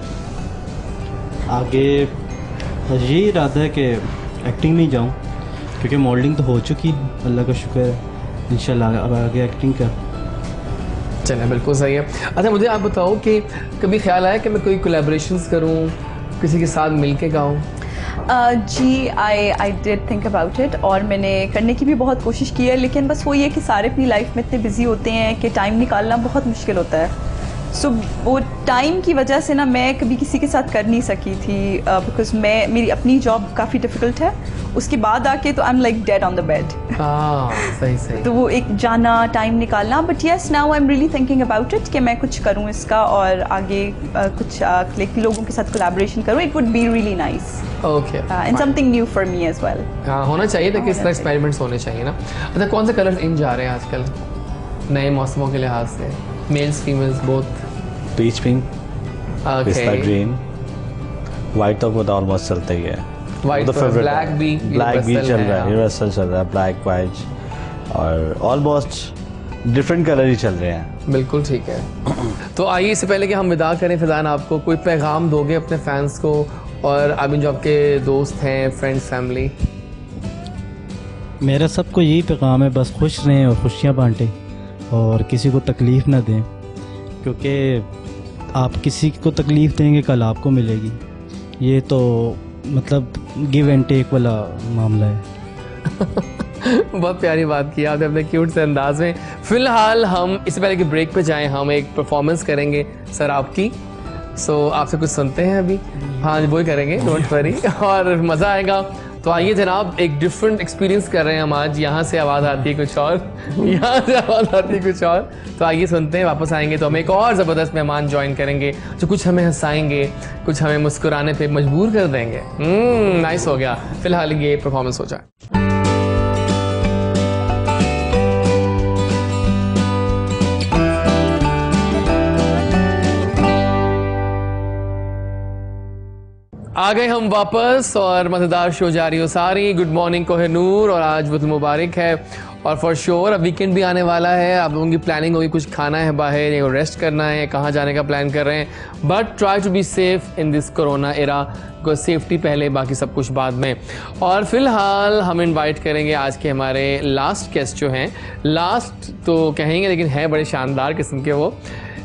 आगे यही इरादा है कि एक्टिंग नहीं जाऊँ, क्योंकि मॉडलिंग तो हो चुकी, अल्लाह का शुक्र है। इंशाल्लाह अब आगे एक्टिंग का। चलें, बिल्कुल सही है। अच्छा, मुझे आप बताओ कि कभी ख्याल आया कि मैं कोई कोलैबोरेशंस करूं, किसी के साथ मिल के गाऊँ? जी I did think about it, और मैंने करने की भी बहुत कोशिश की है, लेकिन बस वो ये कि सारे अपनी लाइफ में इतने बिजी होते हैं कि टाइम निकालना बहुत मुश्किल होता है। सो वो टाइम की वजह से ना मैं कभी किसी के साथ कर नहीं सकी थी, बिकॉज मेरी अपनी जॉब काफ़ी डिफ़िकल्ट है, उसके बाद आके तो I am like dead on the bed. सही सही। तो वो एक जाना, टाइम निकालना, but yes now I am really thinking about it कि मैं कुछ करूँ इसका और आगे कुछ लोगों के साथ कोलैबोरेशन करूँ। It would be really nice okay and something new for me as well. हाँ, होना चाहिए ताकि इस तरह एक्सपेरिमेंट्स होने चाहिए ना। अच्छा, कौन से कलर इन जा रहे हैं आजकल नए मौसमों के लिहाज से? Males females both? Peach pink, पिस्ता ग्रीन, वाइट तो बहुत ऑलमोस्ट चलता ही है। वाइट तो पर ब्लैक भी चल रहा है, यूनिवर्सल चल रहा है, ब्लैक वाइट और ऑलमोस्ट डिफरेंट कलर ही चल रहे हैं। बिल्कुल ठीक है। तो आइए, इससे पहले कि हम विदा करें फैज़ान, आपको कोई पैगाम दोगे अपने फैंस को और अभी जो आपके दोस्त हैं, फ्रेंड्स, फैमिली? मेरा सबको यही पैगाम है, बस खुश रहें और खुशियाँ बांटें और किसी को तकलीफ़ ना दें, क्योंकि आप किसी को तकलीफ़ देंगे कल आपको मिलेगी। ये तो मतलब गिव एंड टेक वाला मामला है। बहुत प्यारी बात की आपने अपने क्यूट से अंदाज में। फिलहाल हम इससे पहले कि ब्रेक पे जाएं, हम एक परफॉर्मेंस करेंगे सर आपकी। सो आपसे कुछ सुनते हैं अभी? हाँ, वही करेंगे, डोंट वरी, और मज़ा आएगा। तो आइए जनाब, एक डिफरेंट एक्सपीरियंस कर रहे हैं हम आज। यहाँ से आवाज़ आती है कुछ और, यहाँ से आवाज़ आती है कुछ और। तो आइए सुनते हैं। वापस आएंगे तो हम एक और ज़बरदस्त मेहमान ज्वाइन करेंगे जो कुछ हमें हंसाएंगे, कुछ हमें मुस्कुराने पे मजबूर कर देंगे। नाइस हो गया। फिलहाल ये परफॉर्मेंस हो जाए। आ गए हम वापस और मज़ेदार शो जारी हो सारी। गुड मॉर्निंग कोहिनूर, और आज बहुत मुबारक है और फॉर श्योर अब वीकेंड भी आने वाला है। आप लोगों की प्लानिंग होगी, कुछ खाना है बाहर या रेस्ट करना है, कहाँ जाने का प्लान कर रहे हैं, but try to be safe in this corona era, because safety पहले, बाकी सब कुछ बाद में। और फिलहाल हम इनवाइट करेंगे आज के हमारे लास्ट गेस्ट जो हैं, लास्ट तो कहेंगे लेकिन है बड़े शानदार किस्म के वो।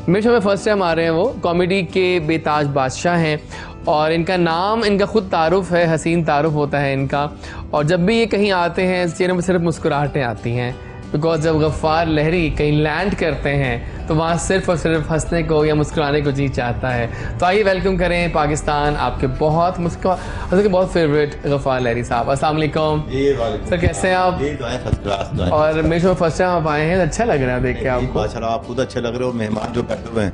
मेरे शो में फर्स्ट टाइम आ रहे हैं, वो कॉमेडी के बेताज बादशाह हैं और इनका नाम, इनका खुद तारुफ है, हसीन तारुफ होता है इनका। और जब भी ये कहीं आते हैं चेहरे में सिर्फ मुस्कुराहटें आती हैं, बिकॉज जब गफ्फार लहरी कहीं लैंड करते हैं तो वहाँ सिर्फ और सिर्फ हंसने को या मुस्कुराने को जी चाहता है। तो आइए वेलकम करें पाकिस्तान आपके बहुत बहुत फेवरेट गफ्फार लहरी साहब। अस्सलाम वालेकुम सर, कैसे हैं आप? और मेरे शो में फर्स्ट टाइम आप आए हैं, अच्छा लग रहा है देख के आपको? माशाल्लाह, आप खुद अच्छे लग रहे हो। मेहमान जो बैठे हुए हैं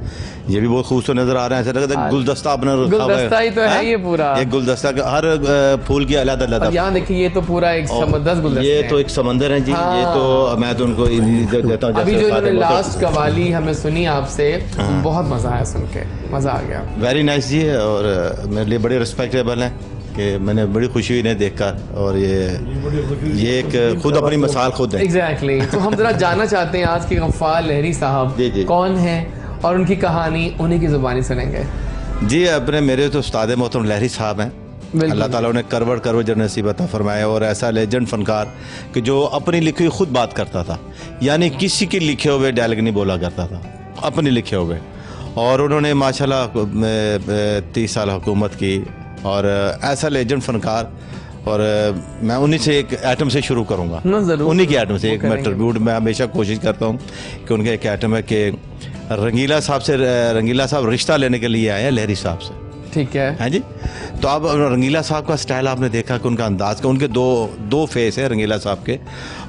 ये भी बहुत खूबसूरत नजर आ रहे हैं। ऐसा लग रहा है गुलदस्ता अपना गुलदस्ता ही तो है ये पूरा, एक गुलदस्ता का हर फूल की अलग अलग। यहाँ देखिए, ये तो पूरा एक समंदर गुलदस्ता, ये तो एक समंदर है जी। ये तो मैं तो उनको देता हूँ। अभी जो इन्होंने लास्ट कवाली हमें सुनी आपसे, बहुत मजा आया सुन के, मजा आ गया। वेरी नाइस जी, और मेरे लिए बड़े रिस्पेक्टेबल हैं कि मैंने बड़ी खुशी हुई इन्हें देखकर, और ये एक खुद अपनी मिसाल खुद है। एग्जैक्टली। तो हम जरा जानना चाहते हैं आज के गफ्फार लहरी साहब कौन हैं और उनकी कहानी उन्हीं की जुबानी सुनेंगे जी। अपने मेरे तो उस्ताद मोहतरम लहरी साहब हैं, अल्लाह ताला उन्हें करवड़ करवड़ जो नसीब अता फरमाए, और ऐसा लेजेंड फनकार कि जो अपनी लिखी हुई खुद बात करता था, यानी किसी के लिखे हुए डायलॉग नहीं बोला करता था, अपने लिखे हुए। और उन्होंने माशाल्लाह 30 साल हुकूमत की, और ऐसा लेजेंड फनकार। और मैं उन्हीं से एक आइटम से शुरू करूँगा, उन्हीं के आइटम से एक मैं ट्रिब्यूट मैं हमेशा कोशिश करता हूँ कि उनका एक आइटम है कि रंगीला साहब रिश्ता लेने के लिए आए हैं लहरी साहब से। ठीक है, हाँ जी। तो अब रंगीला साहब का स्टाइल आपने देखा कि उनका अंदाज का, उनके दो फेस है रंगीला साहब के।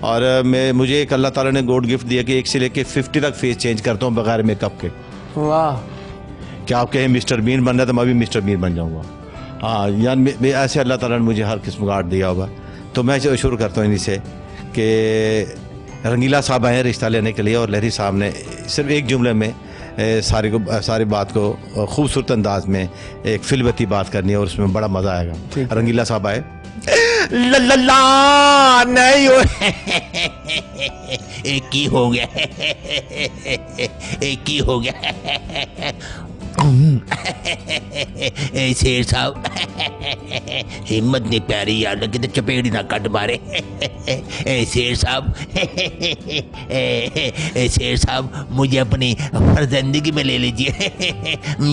और मुझे एक अल्लाह ताला ने गोड गिफ्ट दिया कि 1 से लेके 50 तक फेस चेंज करता हूँ बगैर मेकअप के। वाह! क्या आप कहें मिस्टर बीन बनना, तो मैं भी मिस्टर बीन बन जाऊँगा। हाँ यार, ऐसे अल्लाह ताला ने मुझे हर किस्म का आर्ट दिया होगा। तो मैं शुरू करता हूँ इन्हीं से कि रंगीला साहब आए रिश्ता लेने के लिए, और लहरी साहब ने सिर्फ एक जुमले में सारी बात को खूबसूरत अंदाज में एक फिल्मती बात करनी है, और उसमें बड़ा मज़ा आएगा। रंगीला साहब आए, नहीं हो एक ही हो गया, एक ही हो गया शेर साहब, हिम्मत नहीं प्यारी यार, लगे तो चपेट ही ना कट मारे। शेर साहब मुझे अपनी फर्जंदगी में ले लीजिए।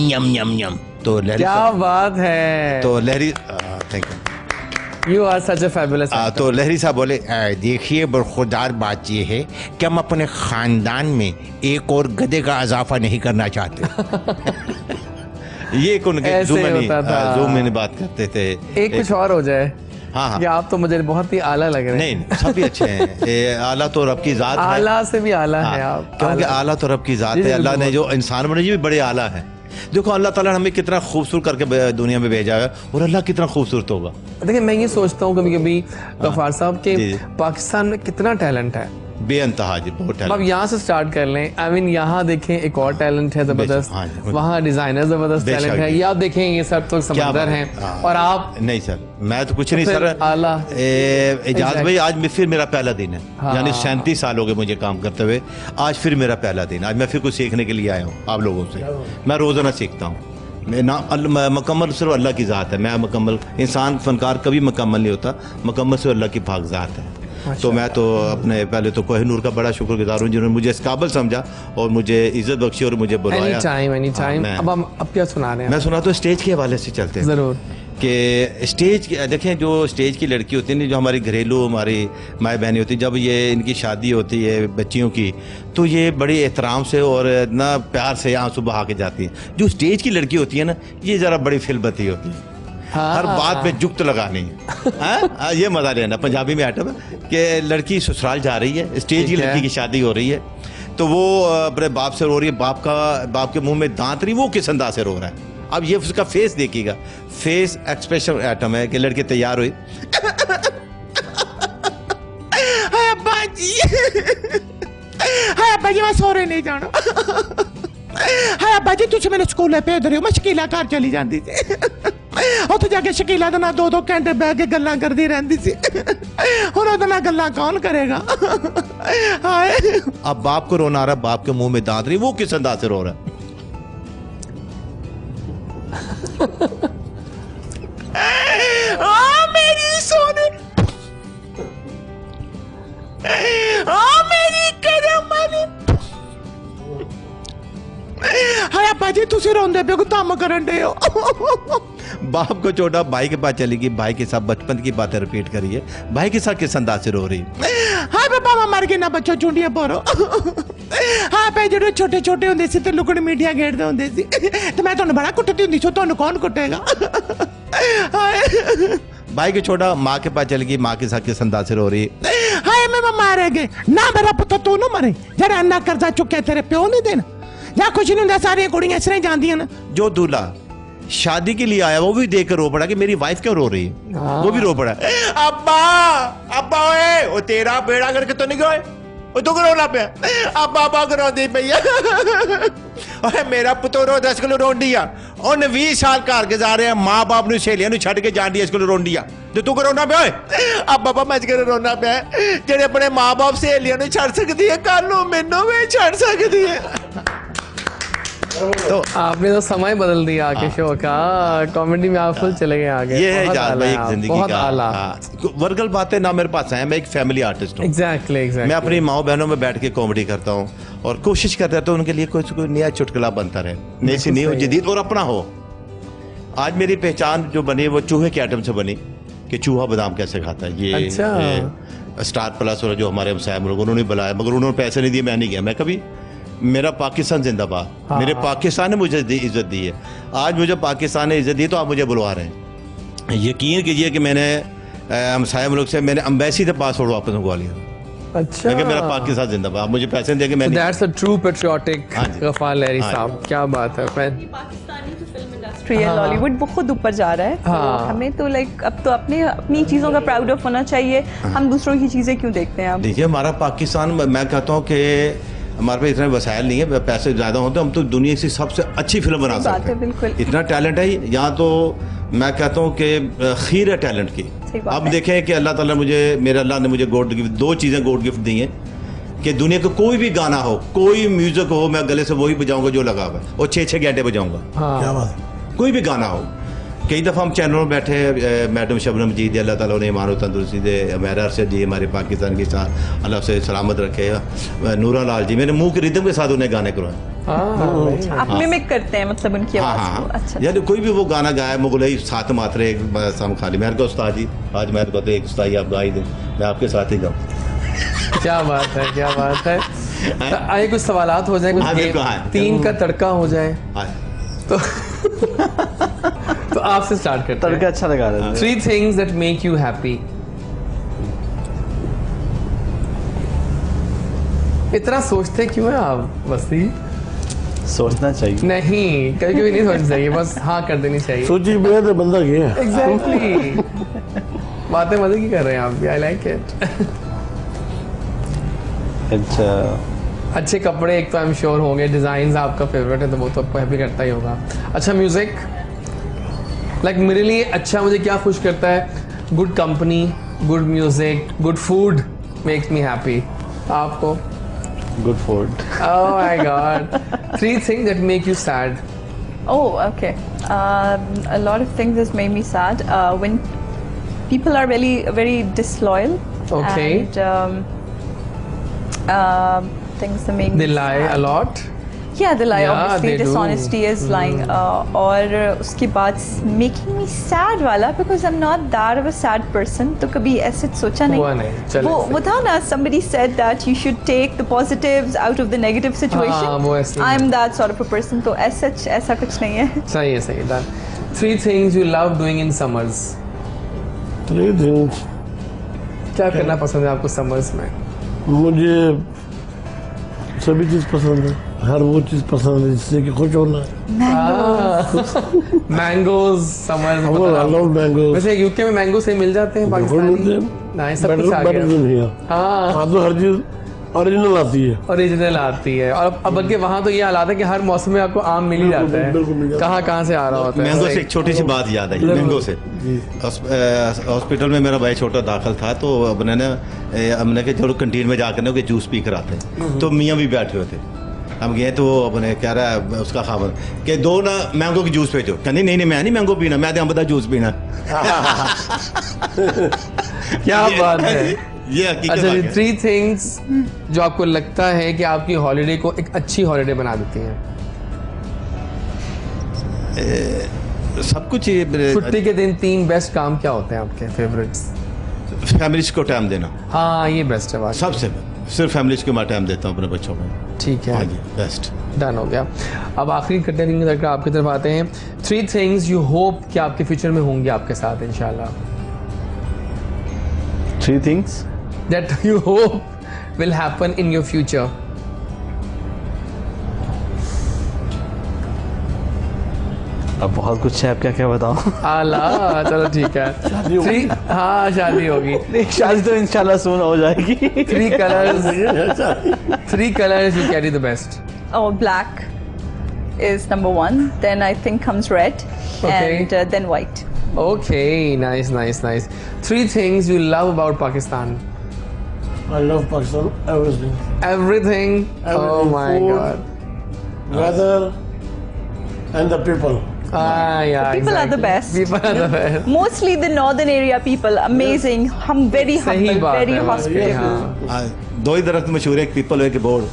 यम यम यम। तो लहरी, क्या बात है। तो Lahri, thank you. You are such a fabulous actor. तो लहरी साहब बोले देखिए बरखुरदार बात ये है कि हम अपने ख़ानदान में एक और गधे का इजाफा नहीं करना चाहते। ये कौन जो मैंने बात करते थे एक कुछ और हो जाए। हाँ कि आप तो मुझे बहुत ही आला लग रहे हैं। नहीं सभी अच्छे हैं। आला तो रब की ज़ात है। आला से भी आला है आप, क्योंकि आला तो रब की ज़ात है। अल्लाह ने जो इंसान बनाए ये भी बड़े आला है। देखो अल्लाह ताला ने हमें कितना खूबसूरत करके दुनिया में भेजा है और अल्लाह कितना खूबसूरत होगा। देखिए मैं ये सोचता हूँ कभी कभी गफ्फार साहब के पाकिस्तान में कितना टैलेंट है, बेअंतहा जी, बहुत टैलेंट। अब यहाँ से स्टार्ट कर लें। आई मीन यहाँ देखें एक और टैलेंट है जबरदस्त, वहाँ डिजाइनर जबरदस्त टैलेंट है। ये आप देखें ये सब तो समंदर हैं और आप नहीं सर, मैं तो कुछ नहीं सर। आला एजाज भाई आज फिर मेरा पहला दिन है, यानी 37 साल हो गए मुझे काम करते हुए। आज फिर मेरा पहला दिन, आज मैं फिर कुछ सीखने के लिए आया हूँ आप लोगों से। मैं रोजाना सीखता हूँ। मैं ना मुकम्मल सिर्फ अल्लाह की ज़ात है। मैं मुकम्मल इंसान फनकार कभी मुकम्मल नहीं होता, मुकम्मल सिर्फ अल्लाह की पाक ज़ात है। तो मैं तो अपने पहले तो कोहिनूर का बड़ा शुक्रगुजार हूँ जिन्होंने मुझे इस काबिल समझा और मुझे इज्जत बख्शी और मुझे बुलाया। Any time. अब क्या सुना रहे हैं? मैं सुना तो स्टेज के हवाले से चलते हैं ज़रूर कि स्टेज देखें, जो स्टेज की लड़की होती है, जो हमारी घरेलू हमारी माएँ बहनें होती हैं, जब ये इनकी शादी होती है बच्चियों की, तो ये बड़ी एहतराम से और ना प्यार से आंसू बहा के जाती हैं। जो स्टेज की लड़की होती है ना, ये ज़रा बड़ी फिलबती होती है। हर बात में जुक्त लगानी है। ये मजा लेना। पंजाबी में आइटम है कि लड़की ससुराल जा रही है, स्टेज की लड़की की शादी हो रही है, तो वो अपने बाप से रो रही है, बाप के मुंह में दांत रही, वो किस अंदाज से रो रहा है। अब ये उसका फेस देखिएगा, फेस एक्सप्रेशन आइटम है कि लड़की तैयार हुई, अब्बा जी मैं सोरे नहीं जाना, हाय अब्बा जी तुझे मैंने स्कूल भेज रहे हो, मैं शकीला घर चली जाती थी, ਉੱਥੇ ਜਾ ਕੇ ਸ਼ਕੀਲਾ ਦੇ ਨਾਲ 2-2 ਘੰਟੇ ਬਹਿ ਕੇ ਗੱਲਾਂ ਕਰਦੀ ਰਹਿੰਦੀ ਸੀ। ਹੁਣ ਉਹਦੇ ਨਾਲ ਗੱਲਾਂ कौन करेगा? हाय अब बाप को रोना आ रहा, बाप के मुंह में दांत रही, वो किस अंदाज से रो रहा है? मेरी सोने, मेरी करम वाली, हाय अब्बा जी तुसी रोंदे पे को काम करन दे हो। बाप को छोड़ा भाई के पास चली गई, भाई के साथ बचपन की बातें रिपीट करी है, भाई के साथ किस अंदाज से रो रही। हाय बाबा मर गए ना बच्चों चुंडियां बोरो। हाँ भाई जो छोटे छोटे होंगे सी तो लुकड़ मीठियां खेड़ते होंगे सी, तो मैं तुहानू बड़ा कुटती होंगी, तुहानू कौन कुटेगा? भाई के छोड़ा माँ के पास चली गई, माँ के साथ किस अंदाज से रो रही। हाय मैं मारे गए ना, मेरा पुत्र तू ना मरे, जरा अन्ना कर्जा चुके तेरे प्यो नहीं देना, या कुछ नहीं होंगे, सारिया कुड़ियां इस तरह जांदियां ना। जो दूल्हा शादी के लिए आया वो भी देख कर रो पड़ा कि मेरी वाइफ क्यों रो रही है, वो भी रो पड़ा। अब्बा अब्बा ओए वो तेरा बेड़ा करके तो नहीं गए, वो तो रोना पे अब्बा अब्बा करो दी भैया। ओए मेरा पुत्र रो 10 किलो रोंडिया, उन 20 साल घर गुजारे हैं, मां बाप ने सहेलियां ने छड़ के जान दिया 10 किलो रोंडिया, तो तू रोना पे। अब बाबा मैं कर रोना पे जेड़े अपने मां बाप सहेलियां ने छड़ सकती है, कल नु मैनू भी छड़ सकती है। तो आपने तो समय बदल दिया आके शो का, कॉमेडी में आप फुल चले गए आगे। ये है इजाज़ भाई एक जिंदगी बहुत का आला। वर्गल बातें ना मेरे पास है, मैं एक फैमिली आर्टिस्ट हूँ। एग्जैक्टली मैं अपनी माओ बहनों में बैठ के कॉमेडी करता हूँ और कोशिश करता हूँ उनके लिए कोई नया चुटकुला बनता रहे, नई सी नहीं हो, जदीद और अपना हो। आज मेरी पहचान जो बनी वो चूहे के आइटम से बनी कि चूहा बादाम कैसे खाता है। ये स्टार प्लस और जो हमारे हमसाया लोग उन्होंने बुलाया, मगर उन्होंने पैसे नहीं दिए, मैं नहीं गया। मैं कभी, मेरा पाकिस्तान जिंदाबाद, मेरे पाकिस्तान ने मुझे इज्जत दी है। आज मुझे पाकिस्तान ने इज्जत दी तो आप मुझे बुलवा रहे हैं। यकीन कीजिए कि मैंने हमसाया मुल्क से मैंने एम्बेसी से पासपोर्ट वापस मंगवा लिया। अच्छा, मेरा पाकिस्तान जिंदाबाद, आप मुझे पैसे देंगे। मैं that's a true patriotic Gaffar Lahri साहब, क्या बात है। लॉलीवुड वो खुद ऊपर जा रहा है, तो हमें तो लाइक अब तो अपनी चीज़ों का प्राउड ऑफ होना चाहिए। हम दूसरों की चीज़ें क्यों देखते हैं? देखिए हमारा पाकिस्तान, मैं कहता हूँ कि हमारे पास इतने वसाइल नहीं है, पैसे ज़्यादा होते हम तो दुनिया की सबसे अच्छी फिल्म बना सकते हैं। बिल्कुल, इतना टैलेंट है यहाँ, तो मैं कहता हूँ कि खीर है टैलेंट की। अब देखें कि अल्लाह ताला मेरे अल्लाह ने मुझे गॉड गिफ्ट, 2 चीज़ें गॉड गिफ्ट दी हैं कि दुनिया का कोई भी गाना हो, कोई म्यूजिक हो, मैं गले से वही बजाऊंगा जो लगा हुआ है, और 6-6 घंटे बजाऊंगा। क्या बात, कोई भी गाना हो। कई दफ़ा हम चैनलों में बैठे, मैडम शबनम जी अल्लाह ताला ने ईमान तंदुरुस्ती दे, मेरा अरशद जी हमारे पाकिस्तान के साथ अल्लाह से सलामत रखे, नूरा लाल जी, मेरे मुंह के रिदम के साथ उन्हें गाने करवाए। आप मिमिक करते हैं मतलब उनकी हाँ आवाज हाँ को? अच्छा यानी कोई भी वो गाना गाए मुगलई साथ मात्रे हम खाली मेरे को उस्ताद जी आज मेरे को तो एक उस्ताद आप गा ही दें मैं आपके साथ ही गाऊँ। क्या बात है, क्या बात है। तो आइए कुछ सवालात हो जाए, कुछ हाँ, बिल्कुल, हाँ। 3 का तड़का हो जाए हाँ। तो तो आपसे स्टार्ट करते तड़का हैं। अच्छा लगा रहा है। 3 things that make you happy। इतना सोचते क्यों हैं आप वसी? सोचना चाहिए। नहीं, कभी कभी नहीं सोचना चाहिए, बस हाँ कर देनी चाहिए। सोची बिना तो बंदा गया। एग्जैक्टली बातें मजे की कर रहे हैं आप भी। I like it. अच्छा अच्छे कपड़े एक तो आई एम श्योर होंगे, डिजाइन आपका फेवरेट है तो वो तो आपको हैप्पी करता ही होगा। अच्छा म्यूजिक, लाइक मेरे लिए अच्छा मुझे क्या खुश करता है? Good company, good music, good food makes me happy. आपको? Good food. Oh my god. 3 things that make you sad. Oh, okay. A lot of things has made me sad. When people are very disloyal. Okay. And things that make They me lie sad. a lot. Yeah, they lie. Yeah, Obviously, they do. dishonesty is lying. और उसके बाद making me sad वाला, because I'm not that of a sad person. तो कभी ऐसे सोचा नहीं। हुआ नहीं, चले वो था ना, somebody said that you should take the positives out of the negative situation. हाँ, वो ऐसे ही I'm that sort of a person. तो ऐसा कुछ नहीं है। सही है, सही है। Done. 3 things you love doing in summers. 3 things क्या करना पसंद है आपको समर्स में? मुझे सभी चीज़ पसंद है, हर वो चीज़ पसंद है जिससे कि खुश होना है। मैंगोज समर में I love mangoes. वैसे यूके में मैंगो से मिल जाते हैं बिल्कुल मिलते पाकिस्तानी? हैं। नहीं, सब कुछ आ better गया। than here. हाँ, वहाँ तो हर चीज़ ओरिजिनल आती है। ओरिजिनल आती है। और अब बल्कि वहाँ तो ये हालात है कि हर मौसम में आपको आम मिल ही जाता बिल्कुल मिल है। जाता है। कहाँ से आ रहा होता है। मैंगो से एक छोटी सी बात याद आई मैंगो से। हॉस्पिटल में मेरा भाई छोटा दाखिल था तो हमने के चलो कैंटीन में जाकर ना जूस पी कर आते हैं। तो मियाँ भी बैठे हुए थे, हम गए तो अपने कह रहा है उसका खावर कि 2 ना मैंगो की जूस भेजो। कहनी नहीं मैं नहीं मैंगो पीना, मैं तो अंब दा जूस पीना। क्या बात है। ये हकीकत अच्छा, बात है। 3 थिंग्स जो आपको लगता है कि आपकी हॉलिडे को एक अच्छी हॉलिडे बना देती हैं। सब कुछ ये छुट्टी के दिन 3 बेस्ट काम क्या होते हैं आपके फेवरेट्स? फैमिलीज को टाइम देना हाँ, ये बेस्ट है बात। सबसे सिर्फ फैमिलीज को मैं टाइम देता हूँ अपने बच्चों को। ठीक है, हाँ जी, बेस्ट। डन हो गया। अब आखिरी कटरिंग तक आपकी तरफ आते हैं। 3 थिंग्स यू होप कि आपके फ्यूचर में होंगी आपके साथ इंशाल्लाह। 3 things That you hope will happen in your future. अब बहुत कुछ है, अब क्या क्या बताऊँ। आला, चलो ठीक है। 3 हाँ, शादी होगी। शादी तो इंशाल्लाह सून हो जाएगी। 3 colors you carry the best. Oh, black is number 1. Then I think comes red, Okay. and then white. Okay, nice. 3 things you love about Pakistan. I love Pakistan, everything. Everything. Oh Everything, my food. god. Weather and the people. Yeah, People are the exactly. best. People are the best. Mostly the northern area people, amazing. हम very सही humble, बात very है वाकई, hospitable. हाँ। 2 ही दरख्त मशहूर है, एक पीपल और एक बोर्ड।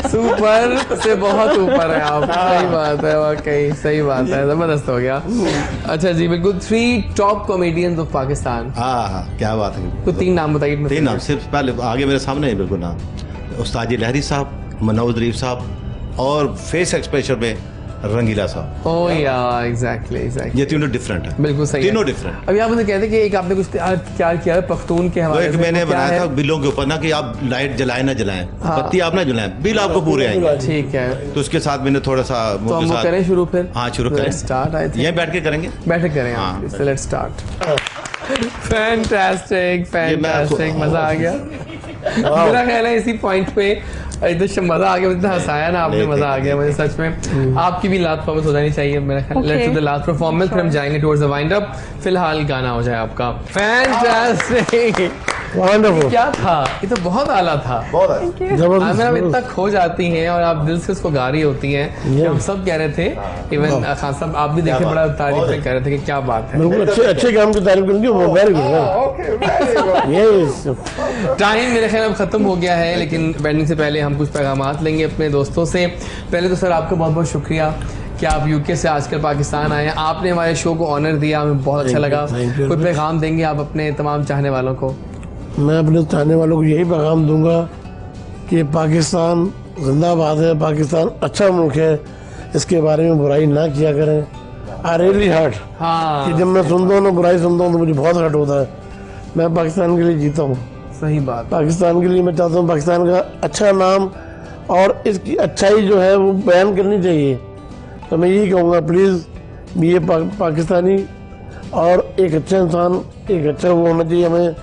सुपर से बहुत ऊपर है आप। सही बात है वाकई, सही बात है, जबरदस्त हो गया। अच्छा जी, बिल्कुल। 3 टॉप कॉमेडियंस ऑफ पाकिस्तान। हाँ, क्या बात है। तो 3 नाम बताइए। 3 नाम सिर्फ पहले आगे मेरे सामने है बिल्कुल नाम। उस्ताद जी लहरी साहब, मनोज ज़रीफ साहब और फेस एक्सप्रेशन में रंगीला साहब। ओह या, एग्जैक्टली। ये तीनों डिफरेंट है, बिल्कुल सही है। तीनों डिफरेंट। अभी आप मुझे कहते कि एक आपने कुछ तैयार किया है पख्तून के वो हवाले एक से। मैंने वो क्या बनाया है? था बिलों के ऊपर ना कि आप लाइट जलाएं ना जलाएं, हाँ। बत्ती आप ना जलाएं, बिल आपको पूरे आएंगे। ठीक है, तो उसके साथ मैंने थोड़ा सा तो हम वो करें शुरू फिर। हाँ, शुरू करें। स्टार्ट। आई थिंक यहीं बैठ के करेंगे। बैठक करें हाँ, आप। Let's start. फैंटास्टिक, मजा आ गया। मेरा ख्याल है इसी पॉइंट पे एकदम मजा आ गया, मुझे हंसाया ना आपने, मजा आ गया मुझे सच में। आपकी भी लास्ट परफॉर्मेंस हो जानी चाहिए मेरा ख्याल। Let's do the last performance, फिर हम जाएंगे टुवर्ड्स द वाइंड अप। फिलहाल गाना हो जाए आपका। फैंटास्टिक। वंडरफुल। क्या था, ये तो बहुत आला था। जबरदस्त। आप इतना खो जाती हैं और आप दिल से उसको गा रही होती हैं कि हम सब कह रहे थे, इवन खान साहब आप भी देखे बड़ा तारीफ कर रहे थे कि क्या बात है। बिल्कुल अच्छे काम की तारीफ करेंगे, वो वेरी गुड। यस, टाइम मेरे ख्याल में खत्म हो गया है, लेकिन बैठने से पहले हम कुछ पैगामात लेंगे अपने दोस्तों से। पहले तो सर आपका बहुत बहुत शुक्रिया कि आप यूके से आजकल पाकिस्तान आए हैं, आपने हमारे शो को ऑनर दिया, हमें बहुत अच्छा लगा। कोई पैगाम देंगे आप अपने तमाम चाहने वालों को? मैं अपने चाहने वालों को यही पैगाम दूंगा कि पाकिस्तान जिंदाबाद है, पाकिस्तान अच्छा मुल्क है, इसके बारे में बुराई ना किया करें। आई रियली हर्ट, कि जब मैं सुनता हूँ ना बुराई सुनता हूँ तो मुझे बहुत हर्ट होता है। मैं पाकिस्तान के लिए जीता हूँ। सही बात। पाकिस्तान के लिए मैं चाहता हूँ पाकिस्तान का अच्छा नाम और इसकी अच्छाई जो है वो बयान करनी चाहिए। तो मैं यही कहूँगा, प्लीज़ ये पाकिस्तानी और एक अच्छा इंसान, एक अच्छा वो होना चाहिए हमें,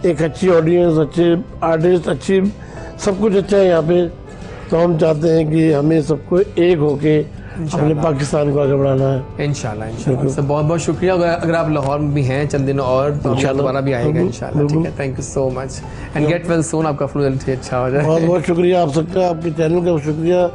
एक अच्छी ऑडियंस, अच्छे आर्टिस्ट, अच्छी सब कुछ अच्छा है यहाँ पे। तो हम चाहते हैं कि हमें सबको एक होके अपने पाकिस्तान को आगे बढ़ाना है। इंशाल्लाह इंशाल्लाह। सर बहुत बहुत शुक्रिया। अगर आप लाहौर में भी हैं चंद दिनों और तो हम दोबारा भी आएगा इंशाल्लाह। ठीक है, thank you so much and get well soon. आपका फ्लू जल्दी अच्छा हो जाए। बहुत बहुत शुक्रिया आप सबका, आपके चैनल का शुक्रिया,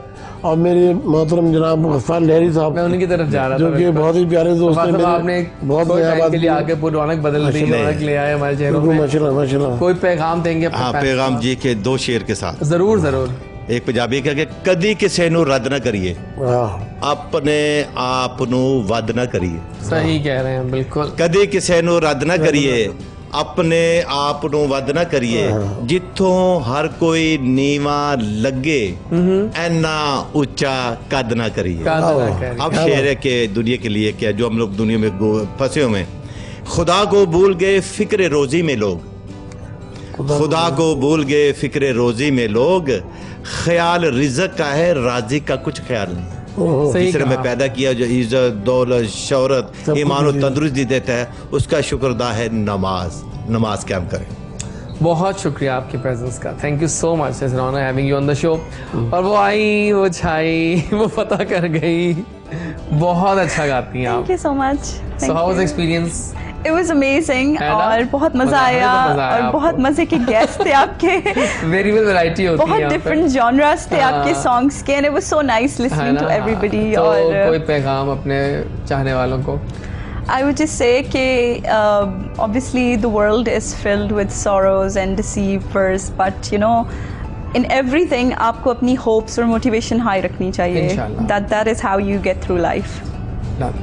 और मेरे मोहतरम जनाब गफ्फार लहरी साहब, मैं उन्हीं की तरफ जा रहा था, जो कि बहुत ही प्यारे दोस्त हैं। आपने बहुत टाइम के लिए आगे पूरी रौनक बदल दी, रौनक ले आए हमारे चेहरों में। माशाल्लाह माशाल्लाह। कोई पैगाम देंगे? हाँ, पैगाम जी के 2 शेर के साथ। जरूर जरूर। एक पंजाबी कह के कदी किसी नू रद्द ना करिए, अपने आप नू वध ना करिए। सही कह रहे हैं, बिल्कुल। कदी किसी नू रद्द ना करिए, अपने आप नू वध ना करिए, जिथों हर कोई नीवा लगे ऐना ऊंचा कद ना करिए। अब शेर है कि दुनिया के लिए क्या, जो हम लोग दुनिया में फंसे हुए, खुदा को भूल गए फिक्र रोजी में लोग, खुदा को भूल गए फिक्र रोजी में लोग, ख्याल रिज़्क़ का है राजी का कुछ ख्याल नहीं। तीसरे में पैदा किया जो इज्जत दौलत शोहरत ईमान और तंदुरुस्ती देता है, उसका शुक्रदा है नमाज कायम करें। बहुत शुक्रिया आपकी प्रेजेंस का, thank you so much, it's an honour having you on the show. और वो आई, वो छाई, वो पता कर गई, बहुत अच्छा गाती हैं आप। Thank you so much. So how was experience? It was amazing और बहुत मजा आया और बहुत मजे के गेस्ट थे आपके। वेरी वेल वैरायटी होती है, बहुत डिफरेंट जॉनर्स थे आपके सॉन्ग्स के, and it was so nice listening to everybody। तो और कोई पैगाम अपने चाहने वालों को? I would just say कि obviously the world is filled with sorrows and deceivers, but you know in everything आपको अपनी hopes और motivation high रखनी चाहिए। That is how you get through life।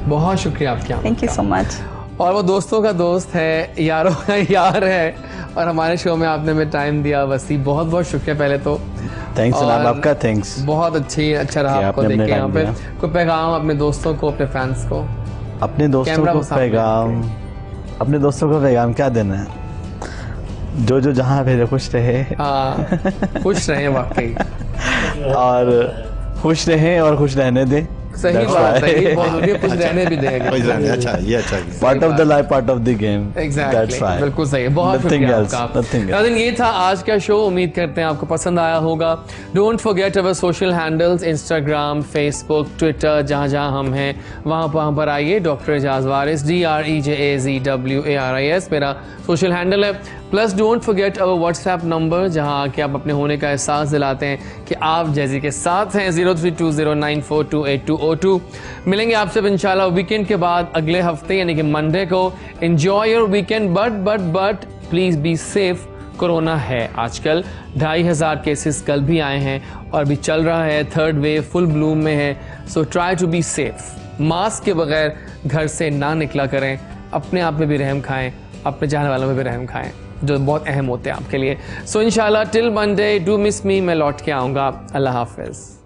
बहुत शुक्रिया आपके। Thank you so much। और वो दोस्तों का दोस्त है, यारों का यार है, और हमारे शो में आपने हमें टाइम दिया। वसी बहुत बहुत शुक्रिया पहले तो। थैंक्स जनाब, आपका थैंक्स। बहुत अच्छा रहा आपको देख के यहाँ पे। कोई पैगाम अपने दोस्तों को, अपने फैंस को? अपने दोस्तों को पैगाम, अपने दोस्तों को पैगाम क्या देना है, जो जो जहाँ पे खुश रहे। खुश रहे वाकई, और खुश रहें और खुश रहने दें। सही बात है, ये बहुत कुछ रहने भी देगा। अच्छा, ये अच्छा। Part of the life, part of the game. Exactly, बिल्कुल सही है। बहुत शुक्रिया आपका। ये था आज का शो, उम्मीद करते हैं आपको पसंद आया होगा। Don't forget our social handles, Instagram, Facebook, Twitter, जहाँ जहाँ हम हैं वहाँ पर आइए। डॉक्टर एजाज वारिस, DREJAZWARIS मेरा सोशल हैंडल है। Plus don't forget our WhatsApp number, जहाँ आके आप अपने होने का एहसास दिलाते हैं कि आप जैजी के साथ हैं। 032094282202। मिलेंगे आपसे इंशाल्लाह वीकेंड के बाद अगले हफ्ते यानी कि मंडे को। Enjoy your weekend, but please be safe. Corona है आजकल, 2500 केसेस कल भी आए हैं और भी चल रहा है, थर्ड वेव फुल ब्लूम में है। So try to be safe. Mask के बगैर घर से ना निकला करें, अपने आप में भी रहम खाएं, अपने चाहने वालों में भी रहम खाएं, जो बहुत अहम होते हैं आपके लिए। सो इंशाल्लाह टिल मंडे, डू मिस मी, मैं लौट के आऊँगा। अल्लाह हाफिज़।